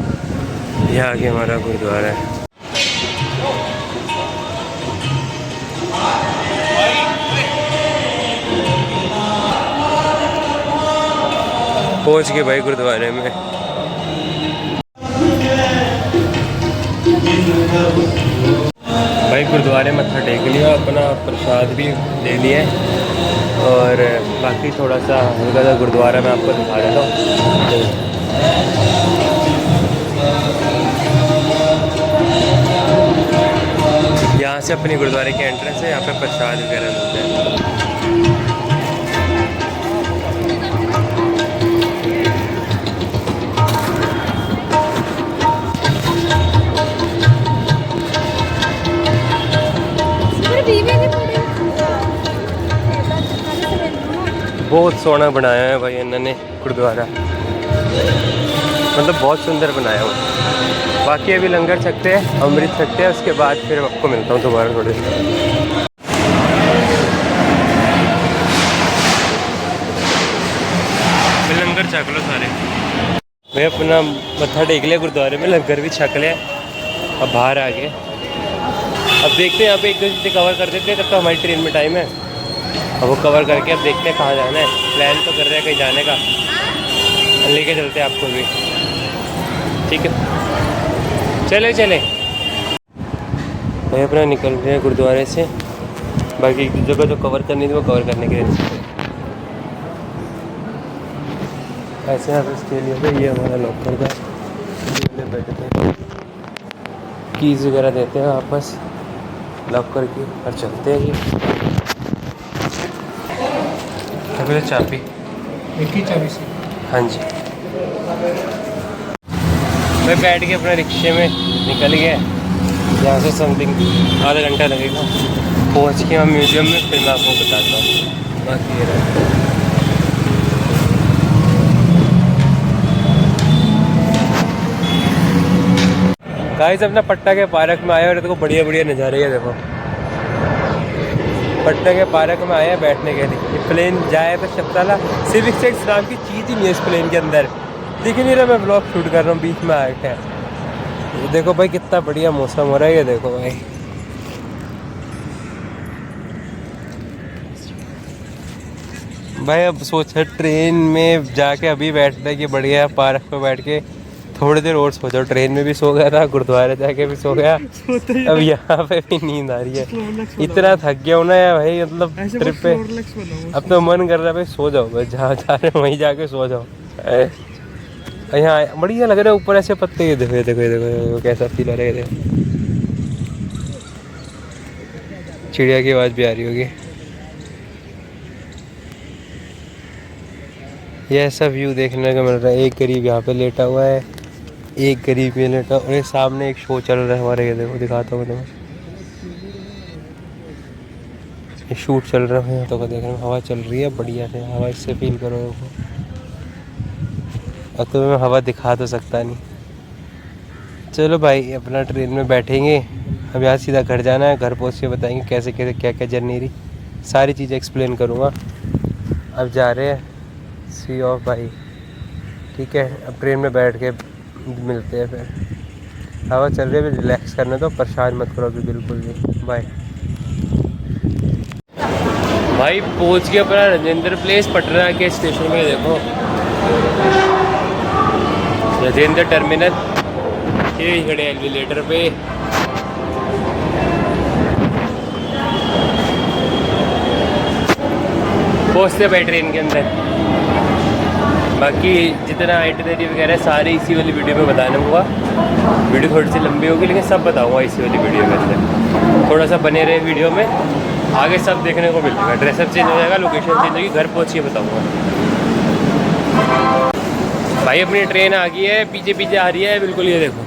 यहाँ आगे हमारा गुरुद्वारा है। पहुँच गए भाई गुरुद्वारे में। भाई गुरुद्वारे मत्था टेक लिया, अपना प्रसाद भी ले लिया और बाकी थोड़ा सा हल्का सा गुरुद्वारा मैं आपको दिखा देता हूँ। यहाँ से अपनी गुरुद्वारे की एंट्रेंस है, यहाँ पे प्रसाद वगैरह मिलते हैं। बहुत सोना बनाया है भाई इन्होंने गुरुद्वारा, मतलब बहुत सुंदर बनाया हुआ। बाकी अभी लंगर छकते हैं, अमृत छकते हैं, उसके बाद फिर आपको मिलता हूँ दोबारा थोड़ी देर। लंगर छक लो सारे भाई, अपना मत्था टेक लिया गुरुद्वारे में, लंगर भी छक लिया। अब बाहर आ गए, अब देखते हैं यहाँ पे 1-2 चीज़ें कवर कर देते हैं, तब तो हमारी ट्रेन में टाइम है। अब वो कवर करके अब देखते हैं कहाँ जाना है। प्लान तो कर रहे हैं कहीं जाने का, लेके चलते हैं आपको भी, ठीक है? चले भाई अपना निकल रहे हैं गुरुद्वारे से। बाकी जगह जो कवर करनी थी वो कवर करने के लिए ऐसे यहाँ पे स्टे लिया था। ये हमारा लॉकर का बैठे थे, कीज़ वगैरह देते हैं वापस लॉकर की और चलते हैं। ये अगले चाबी एक ही चाबी से, हाँ जी। मैं बैठ के अपने रिक्शे में निकल गया, यहाँ से समथिंग आधा घंटा लगेगा। पहुँच के हम म्यूज़ियम में, फिर मैं आपको बताता हूँ। बाकी ये रहा गाइस, अपना पटना के पार्क में आया और देखो बढ़िया बढ़िया नज़ारे है। देखो पटना के पार्क में आया बैठने के लिए। प्लेन जाए तो शब्दाला सिविक सेंस नाम की चीज़ ही नहीं है इस प्लेन के अंदर, दिख नहीं रहा। मैं ब्लॉग शूट कर रहा हूँ, बीच में आके ये देखो भाई कितना बढ़िया मौसम हो रहा है। ये देखो भाई अब सोचा ट्रेन में जाके अभी बैठने की बढ़िया, पार्क में बैठ के थोड़ी देर और सो जाओ। ट्रेन में भी सो गया था, गुरुद्वारे जाके भी सो गया, अब यहाँ पे भी नींद आ रही है। इतना थक गया हूँ ना यार भाई, मतलब ट्रिप पे। अब तो मन कर रहा है भाई सो जाओ, बस जहाँ जा रहे वहीं जाके सो जाओ। यहाँ बढ़िया लग रहा है, ऊपर ऐसे पत्ते। ये देखो देखो देखो कैसा फील आ रहा है। चिड़िया की आवाज़ भी आ रही होगी। ये ऐसा व्यू देखने को मिल रहा है। एक गरीब यहाँ पे लेटा हुआ है, एक गरीब ये लेटा, और ये सामने एक शो चल रहा है हमारे। ये देखो दिखाता हूँ तुम्हें, ये शूट चल रहा है तो देखने में। हवा चल रही है बढ़िया से, हवा इससे फील करो। अब तो मैं हवा दिखा तो सकता नहीं। चलो भाई अपना ट्रेन में बैठेंगे, अब यहाँ सीधा घर जाना है। घर पहुँच के बताएंगे कैसे कैसे क्या क्या जर्नी रही, सारी चीज़ें एक्सप्लेन करूँगा। अब जा रहे हैं सी ऑफ भाई, ठीक है? अब ट्रेन में बैठ के मिलते हैं फिर। हवा चल रही है, रिलैक्स करने दो, परेशान मत करो अभी बिल्कुल भी। बाय भाई। पहुंच गया अपना राजेंद्र प्लेस पटना के स्टेशन में। देखो राजेंद्र टर्मिनल, ये खड़े एलिवेटर पे। पहुँचते भाई ट्रेन के अंदर। बाकी जितना आइटनरी वगैरह सारे इसी वाली वीडियो में बताना हुआ। वीडियो थोड़ी सी लंबी होगी लेकिन सब बताऊंगा इसी वाली वीडियो के अंदर। थोड़ा सा बने रहे वीडियो में, आगे सब देखने को मिलेगा। ड्रेसअप चेंज हो जाएगा, लोकेशन चेंज होगी, घर पहुँच के बताऊँगा। भाई अपनी ट्रेन आ गई है, पीछे पीछे आ रही है बिल्कुल, ये देखो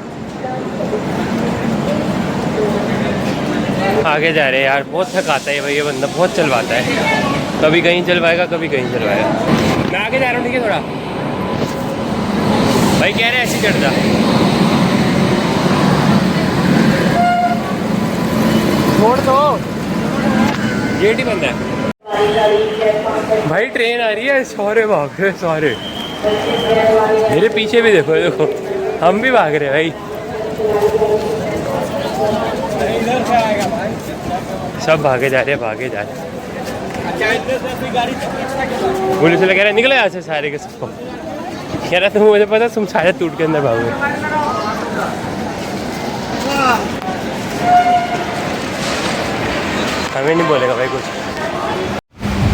आगे जा रहे हैं यार। बहुत थकाता है भाई ये बंदा, बहुत चलवाता है, कभी कहीं चलवाएगा कभी कहीं चलवाएगा। मैं आगे जा रहा हूँ, ठीक है थोड़ा। भाई कह रहे हैं ऐसे चढ़ जा। छोड़ दो, गेट ही बंद है। भाई ट्रेन आ रही है, सारे भाग रहे सारे। मेरे पीछे भी देखो, देखो हम भी भाग रहे हैं भाई। सब भागे जा रहे हैं, भागे जा रहे हैं। पुलिस वाले कह रहे निकले यहाँ से सारे के सबको। कह रहा तुम, मुझे पता तुम सारे टूट के अंदर भागोगे। हमें नहीं बोलेगा भाई कुछ।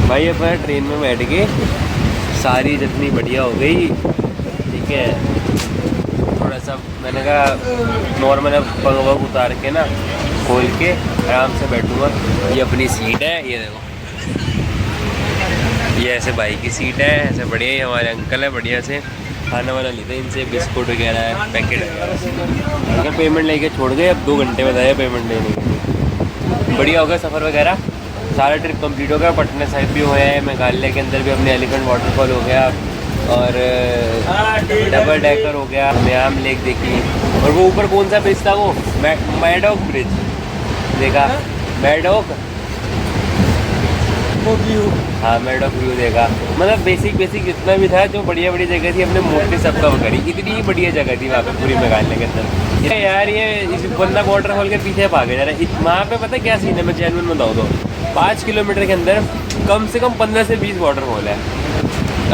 भाई अपना ट्रेन में बैठ के सारी जितनी बढ़िया हो गई, ठीक है। थोड़ा सा मैंने कहा नॉर्मल पग वग उतार के ना, खोल के आराम से बैठूँगा। ये अपनी सीट है, ये देखो, ये ऐसे भाई की सीट है, ऐसे बढ़िया ही हमारे अंकल है, बढ़िया से खाना वाना लेते हैं इनसे, बिस्कुट वगैरह है, पैकेट वगैरह। अगर पेमेंट लेके छोड़ गए, अब 2 घंटे बताया पेमेंट लेने के लिए। बढ़िया हो गया सफ़र वगैरह, सारा ट्रिप कंप्लीट हो गया। पटना साहिब भी हो है, मेघालय के अंदर भी अपने एलिफेंट वाटरफॉल हो गया, और डबल डेकर हो गया, म्याम लेक देखी। और वो ऊपर कौन सा ब्रिज था, वो मैडॉक ब्रिज देखा, मैडॉक व्यू। हाँ मैडॉक व्यू देखा। मतलब बेसिक जितना भी था, जो बढ़िया बढ़िया जगह थी, अपने मोस्टली सब कवर करी। इतनी ही बढ़िया जगह थी वहाँ पे पूरी मेघालय के अंदर। यार ये इस बंदा वाटरफॉल के पीछे भागे जा रहा है। वहाँ पे पता क्या सीन है, मैं चैनल में बताऊँ तो 5 किलोमीटर के अंदर कम से कम 15 से 20 वाटरफॉल है।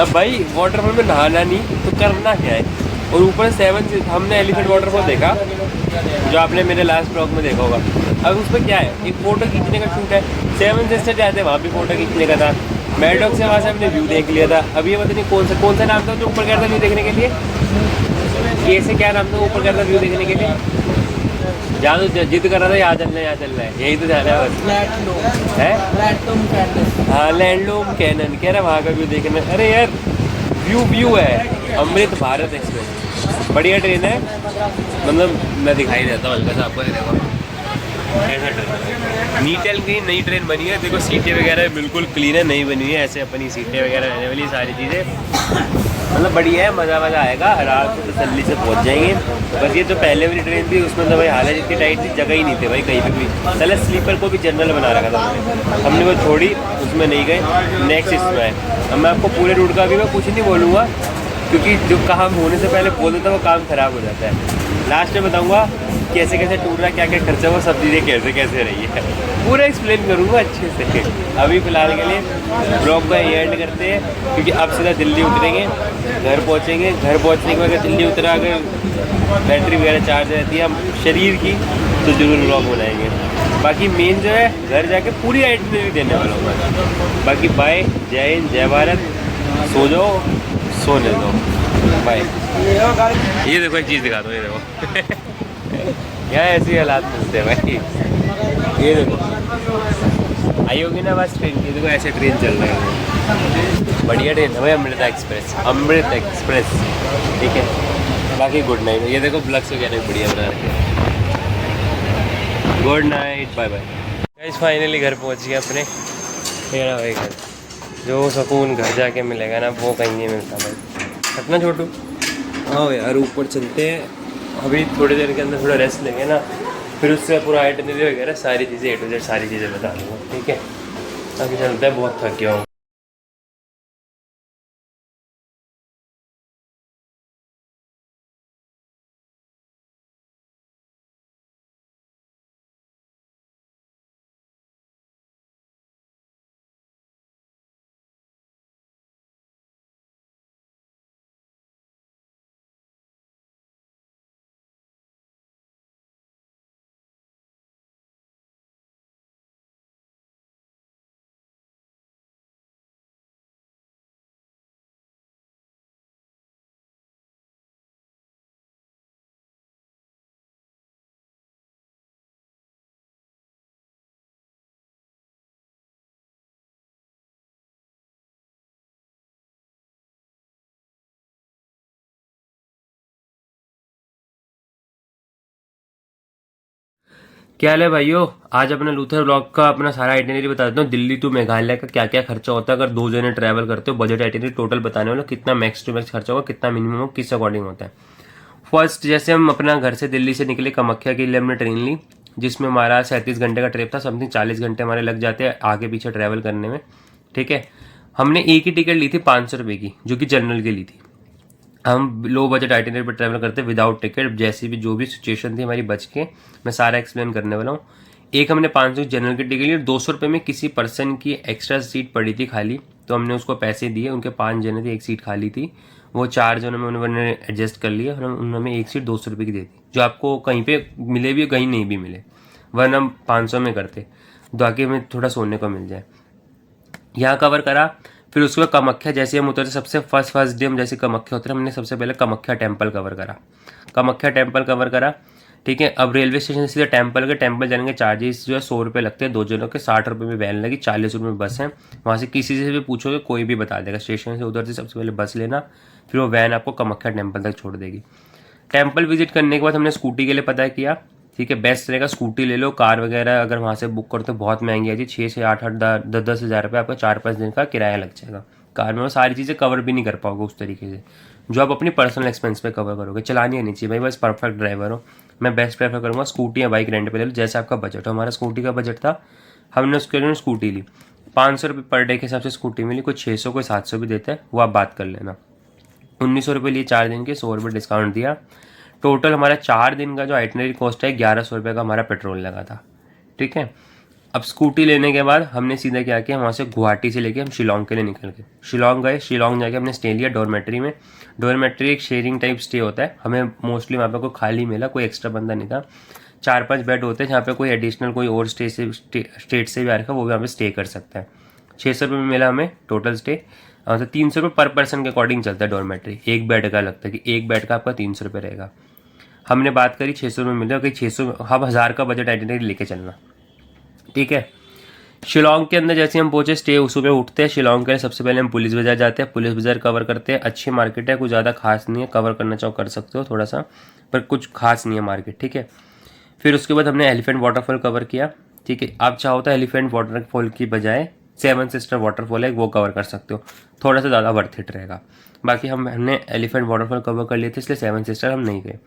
अब भाई वाटरफॉल में नहाना नहीं तो करना क्या है। और ऊपर 7 हमने एलिफेंट वाटरफॉल देखा, जो आपने मेरे लास्ट ब्लॉग में देखा होगा। अब उसमें क्या है, एक फ़ोटो खींचने का शूट है। 7 सिस्टर जाते हैं, वहाँ भी फ़ोटो खींचने का था। मैडॉक से वहाँ से हमने व्यू देख लिया था। अब ये पता नहीं कौन सा नाम था जो ऊपर गया था व्यू देखने के लिए, कैसे क्या नाम था ऊपर गया था व्यू देखने के लिए, जहाँ तो जिद कर रहा था यहाँ चलना है, यहाँ चलना है, यही तो जाना है बस है। हाँ लैंडलूम कैनन कह रहा है, वहाँ का व्यू देखना। अरे यार व्यू है। अमृत भारत एक्सप्रेस बढ़िया ट्रेन है, मतलब मैं दिखाई देता हूँ हल्का सा आपको, देखो ऐसा ट्रेन नीट एंड क्लीन नई ट्रेन बनी है। देखो सीटें वगैरह बिल्कुल क्लीन है, नहीं बनी हुई है ऐसे अपनी सीटें वगैरह रहने वाली सारी चीज़ें, मतलब बढ़िया है। मज़ा आएगा, आराम से तसल्ली से पहुंच जाएंगे। बस ये जो पहले वाली ट्रेन थी उसमें तो भाई हालत इतनी टाइट थी, जगह ही नहीं थी भाई कहीं पे भी। पहले स्लीपर को भी जनरल बना रखा था हमने वो छोड़ी, उसमें नहीं गए, नेक्स्ट इसमें है। अब मैं आपको पूरे रूट का भी मैं कुछ नहीं बोलूँगा, क्योंकि जो काम होने से पहले बोल देता है वो काम ख़राब हो जाता है। लास्ट में बताऊँगा कैसे टूर रहा, क्या क्या खर्चा हुआ, सब चीज़ें कैसे रही है, पूरा एक्सप्लेन करूँगा अच्छे से। अभी फ़िलहाल के लिए ब्लॉग को एंड करते हैं, क्योंकि अब सीधा दिल्ली उतरेंगे, घर पहुँचेंगे। घर पहुँचने के बाद अगर दिल्ली उतरा, अगर बैटरी वगैरह चार्ज रहती है हम शरीर की, तो ज़रूर ब्लॉग बनाएंगे। बाकी मेन जो है घर जाके पूरी आइटनरी देने वाला हूँ मैं। बाकी बाय, जय हिंद, जय भारत। सो जाओ, सोने दो, बाय। ये देखो एक चीज़ दिखा दो, ये देखो यहाँ ऐसे हालात मिलते हैं भाई। ये देखो आई होगी ना बस ट्रेन की, देखो ऐसे ट्रेन चल रहे हैं, बढ़िया ट्रेन है भाई, अमृत एक्सप्रेस, ठीक है। बाकी गुड नाइट। ये देखो ब्लग्स वगैरह बढ़िया बना रखे हैं। Good night, bye bye guys. Finally घर पहुँच गया अपने, मेरा भाई घर। जो सुकून घर जाके मिलेगा ना, वो कहीं नहीं मिलता भाई। कितना छोटू, हाँ यार ऊपर चलते हैं अभी थोड़ी देर के अंदर, थोड़ा रेस्ट लेंगे ना, फिर उससे पूरा आइटनरी वगैरह सारी चीज़ें A to Z सारी चीज़ें बता दूँगा, ठीक है। अभी चलते हैं, बहुत थक गया हूँ। क्या हाल है भाइयों। आज अपना लूथर ब्लॉग का अपना सारा आइटिनरी बता देता हूँ। दिल्ली टू मेघालय का क्या क्या खर्चा होता है अगर 2 जने ट्रैवल करते हो। बजट आइटिनरी टोटल बताने वाला, कितना मैक्स टू मैक्स खर्चा होगा, कितना मिनिमम, किस अकॉर्डिंग होता है। फर्स्ट जैसे हम अपना घर से दिल्ली से निकले, कामाख्या के लिए हमने ट्रेन ली, जिसमें हमारा 37 घंटे का ट्रिप था। समथिंग 40 घंटे हमारे लग जाते हैं आगे पीछे ट्रैवल करने में। ठीक है, हमने एक ही टिकट ली थी 500 रुपये की, जो कि जनरल की ली थी। हम लो बजट आइटिनरी पर ट्रैवल करते विदाउट टिकट, जैसी भी जो भी सिचुएशन थी हमारी बच के, मैं सारा एक्सप्लेन करने वाला हूँ। एक हमने 500 जनरल की टिकट ली, 200 रुपये में किसी पर्सन की एक्स्ट्रा सीट पड़ी थी खाली, तो हमने उसको पैसे दिए। उनके 5 जने थे, एक सीट खाली थी, वो 4 जनों में उन्होंने एडजस्ट कर लिया। उन्होंने एक सीट 200 रुपये की दे दी, जो आपको कहीं पे मिले भी कहीं नहीं भी मिले, वरना हम 500 में करते ताकि हमें थोड़ा सोने को मिल जाए। यहाँ कवर करा। फिर उसके बाद कामाख्या जैसे हम उतरे, सबसे फर्स्ट डे हम जैसे कामाख्या उतरे, हमने सबसे पहले कामाख्या टेम्पल कवर करा। कामाख्या टेम्पल कवर करा, ठीक है। अब रेलवे स्टेशन से सीधे टेम्पल के, टेम्पल जाने के चार्जेस जो है 100 रुपये लगते हैं 2 जनों के। 60 रुपये में वैन लगी, 40 रुपये में बस है। वहाँ से किसी से भी पूछोगे कोई भी बता देगा। स्टेशन से उधर से सबसे पहले बस लेना, फिर वो वैन आपको कामाख्या टेम्पल तक छोड़ देगी। टेम्पल विजिट करने के बाद हमने स्कूटी के लिए पता किया, ठीक है। बेस्ट रहेगा स्कूटी ले लो। कार वगैरह अगर वहाँ से बुक करते हो बहुत महंगी आती है, 6 से 8 10 हज़ार रुपये आपका 4-5 दिन का किराया लग जाएगा। कार में वो सारी चीज़ें कवर भी नहीं कर पाओगे उस तरीके से, जो आप अपनी पर्सनल एक्सपेंस पे कवर करोगे। चलानी आनी चाहिए भाई, बस परफेक्ट ड्राइवर हो। मैं बेस्ट प्रेफर करूँगा स्कूटी या बाइक रेंट पे ले लो, जैसे आपका बजट हो। हमारा स्कूटी का बजट था, हमने उसके लिए स्कूटी ली। 500 रुपये पर डे के हिसाब से स्कूटी मिली, कोई 600 कोई 700 भी देता है, वो आप बात कर लेना। 1900 रुपये लिए 4 दिन के, 100 रुपये डिस्काउंट दिया। टोटल हमारा 4 दिन का जो आइटनरी कॉस्ट है 1100 रुपये का हमारा पेट्रोल लगा था, ठीक है। अब स्कूटी लेने के बाद हमने सीधा क्या किया, वहाँ से गुवाहाटी से लेके हम शिलोंग के लिए निकल गए। शिलोंग गए, शिलोंग जाके हमने स्टे लिया डॉर्मेट्री में। डॉर्मेट्री एक शेयरिंग टाइप स्टे होता है, हमें मोस्टली वहाँ पे कोई खाली मिला, कोई एक्स्ट्रा बंदा नहीं था। 4-5 बेड होते हैं, जहाँ पे कोई एडिशनल कोई और स्टेट से भी आ रखा वो भी वहाँ पे स्टे कर सकता है। 600 रुपये में मिला हमें टोटल स्टे। तो 300 रुपये पर पर्सन के अकॉर्डिंग चलता है डॉर्मेट्री। एक बेड का लगता है कि एक बेड का आपका 300 रुपये रहेगा। हमने बात करी 600 में मिले, कि 600 हम 1000 का बजट आइटनरी लेके चलना, ठीक है। शिलोंग के अंदर जैसे हम पहुंचे, स्टे सुबह उठते हैं शिलोंग के लिए, सबसे पहले हम पुलिस बाजार जाते हैं। पुलिस बाजार कवर करते हैं, अच्छी मार्केट है, कुछ ज़्यादा खास नहीं है, कवर करना चाहो कर सकते हो थोड़ा सा, पर कुछ खास नहीं है मार्केट, ठीक है। फिर उसके बाद हमने एलिफेंट वाटरफॉल कवर किया, ठीक है। आप चाहो तो एलिफेंट वाटरफॉल की बजाय 7 सिस्टर वाटरफॉल है वो कवर कर सकते हो, थोड़ा सा ज़्यादा वर्थ इट रहेगा। बाकी हमने एलिफेंट वाटरफॉल कवर कर लिए थे, इसलिए 7 सिस्टर हम नहीं गए।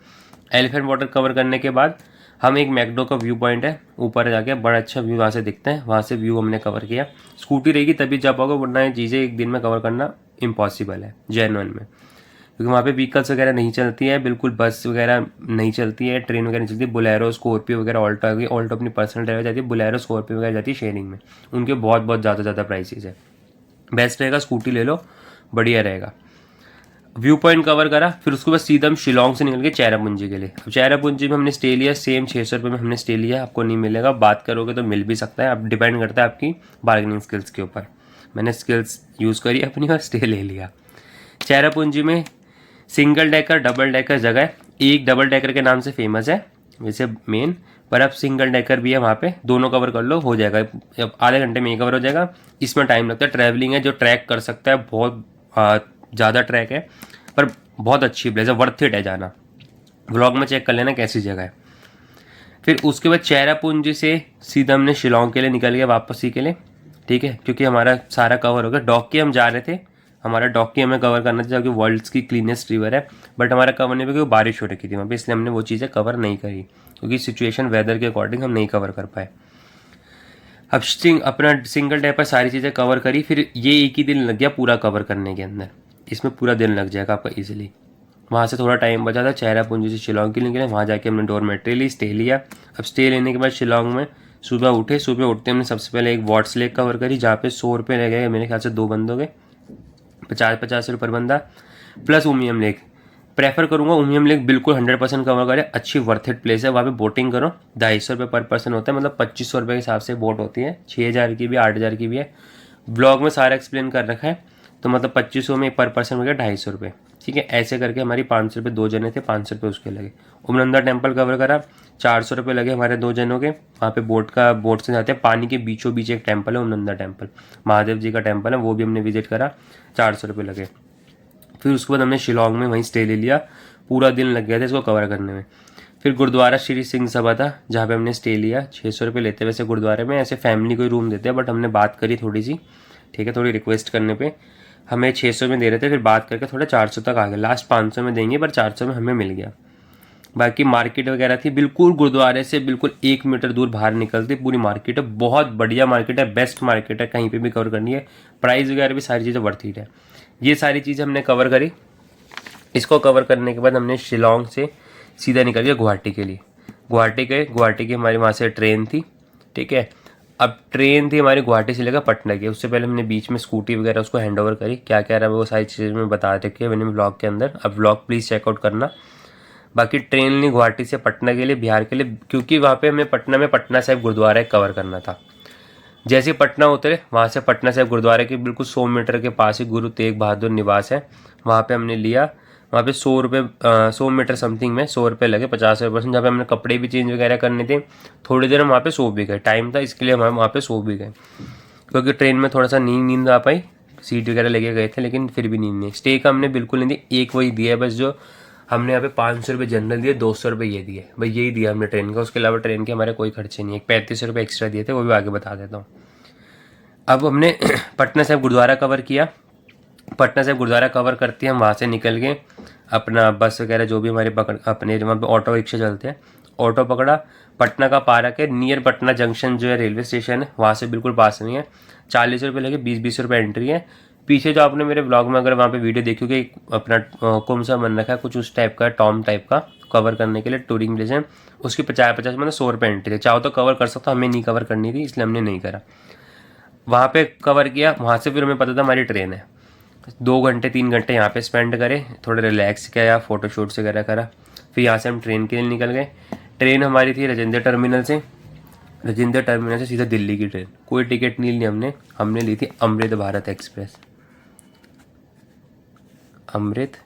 एलिफेंट वाटर कवर करने के बाद हम एक मैकडो का व्यू पॉइंट है, ऊपर जाके बड़ा अच्छा व्यू वहाँ से दिखता है, वहाँ से व्यू हमने कवर किया। स्कूटी रहेगी तभी जा पाओगे, वरना ये चीज़ें एक दिन में कवर करना इम्पॉसिबल है जेन्युइन में, क्योंकि वहाँ पे व्हीकल्स वगैरह नहीं चलती है, बिल्कुल बस वगैरह नहीं चलती है, ट्रेन वगैरह नहीं चलती। बोलेरो, स्कॉर्पियो वगैरह, ऑल्टो आ गई, ऑल्टो अपनी पर्सनल ड्राइवर जाती है, बोलेरो स्कॉर्पियो वगैरह जाती है शेयरिंग में, उनके बहुत ज़्यादा प्राइसेस है। बेस्ट रहेगा स्कूटी ले लो, बढ़िया रहेगा। व्यू पॉइंट कवर करा, फिर उसके बाद सीधा हम शिलोंग से निकल गए चेरापूंजी के लिए। अब चेरापूंजी में हमने स्टे लिया, सेम 600 रुपये में हमने स्टे लिया। आपको नहीं मिलेगा, बात करोगे तो मिल भी सकता है, अब डिपेंड करता है आपकी बार्गेनिंग स्किल्स के ऊपर। मैंने स्किल्स यूज़ करी अपनी और स्टे ले लिया। चेरापूंजी में सिंगल डेकर, डबल डेकर जगह है। एक डबल डेकर के नाम से फेमस है वैसे मेन, पर अब सिंगल डेकर भी है वहाँ पे, दोनों कवर कर लो हो जाएगा। अब आधे घंटे में ये कवर हो जाएगा। इसमें टाइम लगता है, ट्रैवलिंग है, जो ट्रैक कर सकता है, बहुत ज़्यादा ट्रैक है, पर बहुत अच्छी प्लेस है, वर्थ इट है जाना। व्लॉग में चेक कर लेना कैसी जगह है। फिर उसके बाद चेरापूंजी से सीधा हमने शिलोंग के लिए निकल गया वापसी के लिए, ठीक है, क्योंकि हमारा सारा कवर हो गया। डॉकी हम जा रहे थे, हमारा डॉकी हमें कवर करना था, क्योंकि वर्ल्ड्स की क्लीनेस्ट रिवर है, बट हमारा कवर नहीं, क्योंकि बारिश हो रखी थी वहाँ पे, इसलिए हमने वो चीज़ें कवर नहीं करी, क्योंकि सिचुएशन वेदर के अकॉर्डिंग हम नहीं कवर कर पाए। अब अपना सिंगल डे पर सारी चीज़ें कवर करी। फिर ये एक ही दिन लग गया पूरा कवर करने के अंदर, इसमें पूरा दिन लग जाएगा आपका ईजिली। वहाँ से थोड़ा टाइम बचा था, चेरापूंजी से शिलोंग के लिए निकले, वहाँ जाके हमने डॉर्मेट्री ली, स्टे लिया। अब स्टे लेने के बाद शिलोंग में सुबह उठे, सुबह उठते हमने सबसे पहले एक वॉट्स लेक कवर करी, जहाँ पे 100 रुपये लगे मेरे ख्याल से 2 बंदों के, 50 रुपये पर बंदा, प्लस उमियम लेक। प्रेफर करूँगा उमियम लेक बिल्कुल 100% कवर करें, अच्छी वर्थ इट प्लेस है। वहाँ पे बोटिंग करो, 250 रुपये पर पर्सन होता है, मतलब 2500 रुपये के हिसाब से बोट होती है, 6000 की भी 8000 की भी है। ब्लॉग में सारा एक्सप्लेन कर रखा है, तो मतलब 2500 में पर पर्सन हो गया 250 रुपये, ठीक है। ऐसे करके हमारी 500 रुपये, 2 जने थे, 500 रुपये उसके लगे। उमनंदा टेम्पल कवर करा, 400 रुपये लगे हमारे 2 जनों के। वहाँ पे बोट से जाते हैं, पानी के बीचों बीच एक टेम्पल है उमनंदा टेम्पल, महादेव जी का टेम्पल है, वो भी हमने विजिट करा, 400 रुपये लगे। फिर उसके बाद हमने शिलोंग में वहीं स्टे ले लिया, पूरा दिन लग गया था इसको कवर करने में। फिर गुरुद्वारा श्री सिंह सभा था जहाँ पे हमने स्टे लिया। 600 रुपये लेते, वैसे गुरुद्वारे में ऐसे फैमिली को ही रूम देते हैं, बट हमने बात करी थोड़ी सी, ठीक है, थोड़ी रिक्वेस्ट करने पे हमें 600 में दे रहे थे, फिर बात करके थोड़ा 400 तक आ गया। लास्ट 500 में देंगे, पर 400 में हमें मिल गया। बाकी मार्केट वगैरह थी बिल्कुल गुरुद्वारे से बिल्कुल 1 मीटर दूर बाहर निकलती पूरी मार्केट है। बहुत बढ़िया मार्केट है, बेस्ट मार्केट है, कहीं पे भी कवर करनी है। प्राइस वगैरह भी सारी चीज़ें वर्थ इट है। ये सारी चीज़ें हमने कवर करी। इसको कवर करने के बाद हमने शिलोंग से सीधा निकल गया गुवाहाटी के लिए। गुवाहाटी गए, गुवाहाटी की हमारी वहाँ से ट्रेन थी, ठीक है। अब ट्रेन थी हमारी गुवाहाटी से लेकर पटना की। उससे पहले हमने बीच में स्कूटी वगैरह उसको हैंड ओवर करी। क्या क्या रहा वो सारी चीज़ें मैं बता रखी है मैंने ब्लॉग के अंदर। अब ब्लॉग प्लीज़ चेकआउट करना। बाकी ट्रेन ली गुवाहाटी से पटना के लिए, बिहार के लिए, क्योंकि वहाँ पे हमें पटना में पटना साहिब गुरुद्वारा कवर करना था। जैसे पटना उतरे, वहाँ से पटना साहिब गुरुद्वारे के बिल्कुल 100 मीटर के पास ही गुरु तेग बहादुर निवास है, वहाँ पे हमने लिया। वहाँ पे 100 रुपये 100 मीटर समथिंग में 100 रुपये लगे, 50%। जहाँ पे हमने कपड़े भी चेंज वगैरह करने थे, थोड़ी देर हम वहाँ पे सो भी गए। टाइम था इसके लिए हम वहाँ पे सो भी गए, क्योंकि ट्रेन में थोड़ा सा नींद आ पाई। सीट वगैरह लेके गए थे, लेकिन फिर भी नींद नहीं। स्टे का हमने बिल्कुल नहीं दी, एक वही दिया है बस, जो हमने यहाँ पे 500 रुपये जनरल दिए, 200 रुपये ये दिए, भाई यही दिया हमने ट्रेन का। उसके अलावा ट्रेन के हमारे कोई खर्चे नहीं है। 35 रुपये एक्स्ट्रा दिए थे, वो भी आगे बता देता हूँ। अब हमने पटना साहिब गुरुद्वारा कवर किया। पटना साहिब गुरुद्वारा कवर करते हैं, हम वहाँ से निकल गए अपना बस वगैरह जो भी हमारे पकड़, अपने वहाँ पे ऑटो रिक्शा चलते हैं, ऑटो पकड़ा। पटना का पार्क है नियर पटना जंक्शन जो है रेलवे स्टेशन है, वहाँ से बिल्कुल पास में है। 40 रुपये लगे, 20-20 रुपये एंट्री है। पीछे जो आपने मेरे ब्लॉग में अगर वहाँ पे वीडियो देखी होगी, अपना कुम सा बन रखा है कुछ उस टाइप का, टॉम टाइप का, कवर करने के लिए टूरिंग प्लेस है। उसकी 50 मतलब 100 रुपये एंट्री है। चाहो तो कवर कर सकता, हमें नहीं कवर करनी थी इसलिए हमने नहीं करा। वहाँ पे कवर किया। वहाँ से फिर हमें पता था हमारी ट्रेन है। 2 घंटे 3 घंटे यहाँ पे स्पेंड करे, थोड़ा रिलैक्स किया, फ़ोटोशूट्स वगैरह करा। फिर यहाँ से हम ट्रेन के लिए निकल गए। ट्रेन हमारी थी राजेंद्र टर्मिनल से, राजेंद्र टर्मिनल से सीधा दिल्ली की ट्रेन। कोई टिकट नहीं ली हमने ली थी Amrit Bharat express. Amrit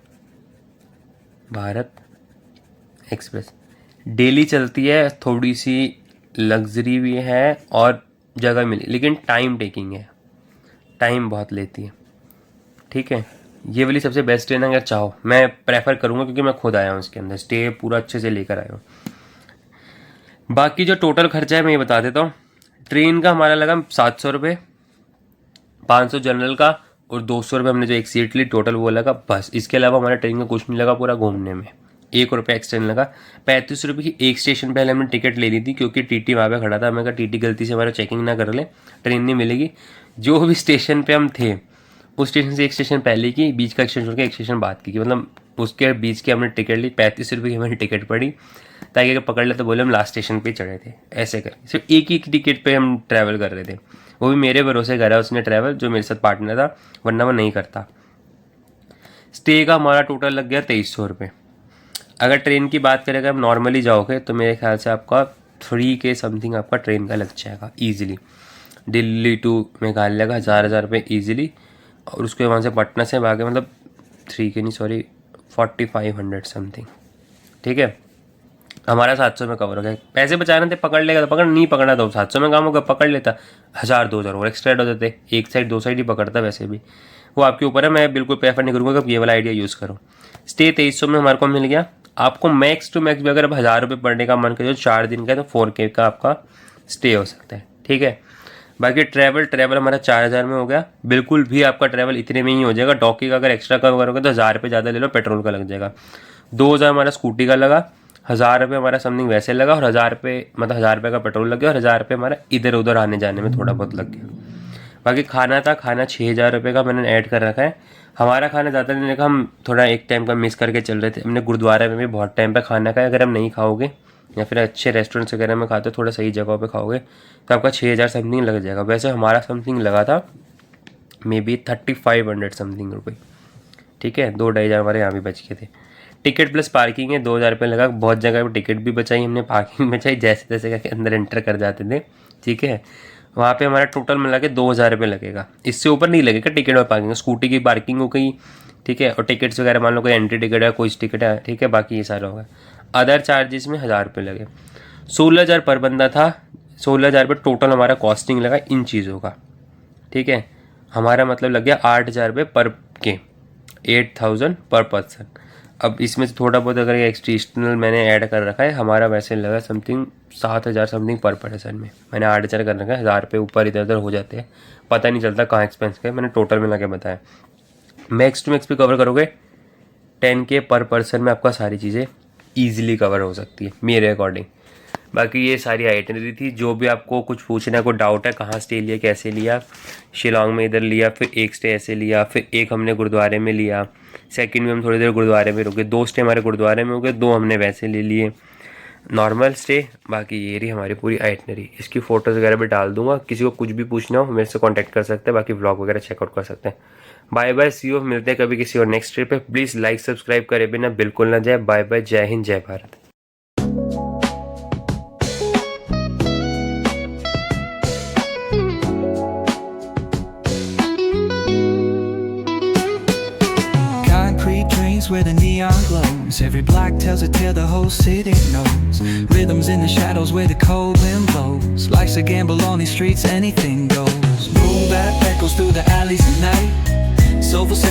Bharat express daily चलती है, थोड़ी सी लग्जरी भी है और जगह मिली, लेकिन टाइम टेकिंग है, टाइम बहुत लेती है, ठीक है। ये वाली सबसे बेस्ट ट्रेन है अगर चाहो, मैं प्रेफर करूँगा क्योंकि मैं खुद आया हूँ इसके अंदर, स्टे पूरा अच्छे से लेकर आया हूँ। बाकी जो टोटल खर्चा है मैं ये बता देता हूँ। ट्रेन का हमारा लगा 700 रुपये, 500 जनरल का और 200 रुपये हमने जो एक सीट ली, टोटल वो लगा बस। इसके अलावा हमारा ट्रेन का कुछ नहीं लगा पूरा घूमने में। 1 रुपये एक्स्ट्रा लगा। 35 रुपये की एक स्टेशन पहले हमने टिकट ले ली थी, क्योंकि टीटी वहाँ पे खड़ा था। हमें कहा टीटी गलती से हमारा चेकिंग ना कर ले, ट्रेन नहीं मिलेगी। जो भी स्टेशन पे हम थे उस स्टेशन से एक स्टेशन पहले की, बीच का स्टेशन छोड़ के एक स्टेशन बाद की, मतलब उसके बीच की हमने टिकट ली। 35 रुपये की हमारी टिकट पड़ी, ताकि अगर पकड़ ले तो बोले हम लास्ट स्टेशन पे चढ़े थे। ऐसे कर सिर्फ एक ही टिकट पे हम ट्रैवल कर रहे थे। वो भी मेरे भरोसे करा उसने ट्रैवल, जो मेरे साथ पार्टनर था, वरना वो नहीं करता। स्टे का हमारा टोटल लग गया 2300 रुपये। अगर ट्रेन की बात करें, अगर आप नॉर्मली जाओगे तो मेरे ख्याल से आपका 3K समथिंग आपका ट्रेन का लग जाएगा ईजिली। दिल्ली टू मेघालय का 1000 रुपये ईजिली, और उसके वहाँ से पटना से आगे मतलब 3K नहीं सॉरी 4500 समथिंग, ठीक है। हमारा 700 में कवर हो गया। पैसे बचाने थे, पकड़ लेगा तो पकड़, नहीं पकड़ा तो 700 में काम होगा, पकड़ लेता 1000-2000 और एक्स्ट्रा हो जाते। एक साइड 2 साइड ही पकड़ता, वैसे भी वो आपके ऊपर है। मैं बिल्कुल प्रेफर नहीं करूँगा कि आप ये वाला आइडिया यूज़ करो। स्टे 2300 में हमारे को मिल गया। आपको मैक्स टू मैक्स भी अगर 1000 रुपये पढ़ने का मन करे, 4 दिन का है तो 4K का आपका स्टे हो सकता है, ठीक है। बाकी ट्रैवल हमारा 4000 में हो गया। बिल्कुल भी आपका ट्रैवल इतने में ही हो जाएगा। डॉकी का अगर एक्स्ट्रा कवर करोगे तो 1000 रुपये ज़्यादा ले लो, पेट्रोल का लग जाएगा। 2000 हमारा स्कूटी का लगा, 1000 रुपये हमारा समथिंग वैसे लगा, और 1000 रुपये मतलब 1000 रुपये का पेट्रोल लग गया, और 1000 रुपये हमारा इधर उधर आने जाने में थोड़ा बहुत लग गया। बाकी खाना था, खाना 6000 रुपये का मैंने ऐड कर रखा है। हमारा खाना ज़्यादा नहीं लगा, हम थोड़ा एक टाइम का मिस करके चल रहे थे। हमने गुरुद्वारा में भी बहुत टाइम पे खाना खाया। अगर हम नहीं खाओगे या फिर अच्छे रेस्टोरेंट्स वगैरह में खाते हो, थोड़ा सही जगह पे खाओगे, तो आपका 6000 समथिंग लग जाएगा। वैसे हमारा समथिंग लगा था मे बी 3500 समथिंग रुपये, ठीक है। 2-2.5 हमारे यहाँ भी बच गए थे। टिकट प्लस पार्किंग है, 2000 रुपये लगा। बहुत जगह पर टिकट भी बचाई हमने, पार्किंग बचाई, जैसे तैसे करके अंदर एंटर कर जाते थे, ठीक है। वहाँ पे हमारा टोटल मिला के 2000 रुपये लगेगा। इससे ऊपर नहीं लगेगा टिकट और पार्किंग। स्कूटी की पार्किंग हो गई, ठीक है, और टिकट्स वगैरह मान लो कोई एंट्री टिकट है, कोई टिकट है, ठीक है। बाकी ये सारा होगा। अदर चार्जेस में 1000 रुपये लगे। 16000 पर बंदा था। 16000 रुपये टोटल हमारा कॉस्टिंग लगा इन चीज़ों का, ठीक है। हमारा मतलब लग गया 8000 रुपये पर के, 8000 पर पर्सन। अब इसमें से थोड़ा बहुत अगर एक्सट्रीशनल मैंने ऐड कर रखा है, हमारा वैसे लगा समथिंग 7,000 समथिंग पर पर्सन में। मैंने 8,000 कर रखा है, 1,000 रुपये ऊपर इधर उधर हो जाते हैं, पता नहीं चलता कहाँ एक्सपेंस का है। मैंने टोटल मिला के बताया। मैक्स टू मैक्स भी कवर करोगे 10K पर पर्सन में आपका सारी चीज़ें ईजिली कवर हो सकती है मेरे अकॉर्डिंग। बाकी ये सारी आइटनरी थी। जो भी आपको कुछ पूछना है, कोई डाउट है कहाँ स्टे लिया, कैसे लिया, शिलोंग में इधर लिया, फिर एक स्टे ऐसे लिया, फिर एक हमने गुरुद्वारे में लिया, सेकंड में हम थोड़ी देर गुरुद्वारे में रुके, 2 स्टे हमारे गुरुद्वारे में हो गए, 2 हमने वैसे ले लिए नॉर्मल स्टे। बाकी ये रही हमारी पूरी आइटनरी। इसकी फ़ोटोज़ वगैरह भी डाल दूंगा, किसी को कुछ भी पूछना हो मेरे से कॉन्टैक्ट कर सकते हैं, बाकी व्लॉग वगैरह चेकआउट कर सकते हैं। बाय बाय, सी यू, मिलते हैं कभी किसी और नेक्स्ट ट्रिप पे। प्लीज़ लाइक सब्सक्राइब करे बिना बिल्कुल ना जाए। बाय बाय, जय हिंद, जय Bharat. Concrete drains where the neon glows. Every block tells a tale the whole city knows. Rhythms in the shadows where the cold wind blows. Life's a gamble on these streets, anything goes. Boom bap echoes through the alleys at night. Soulful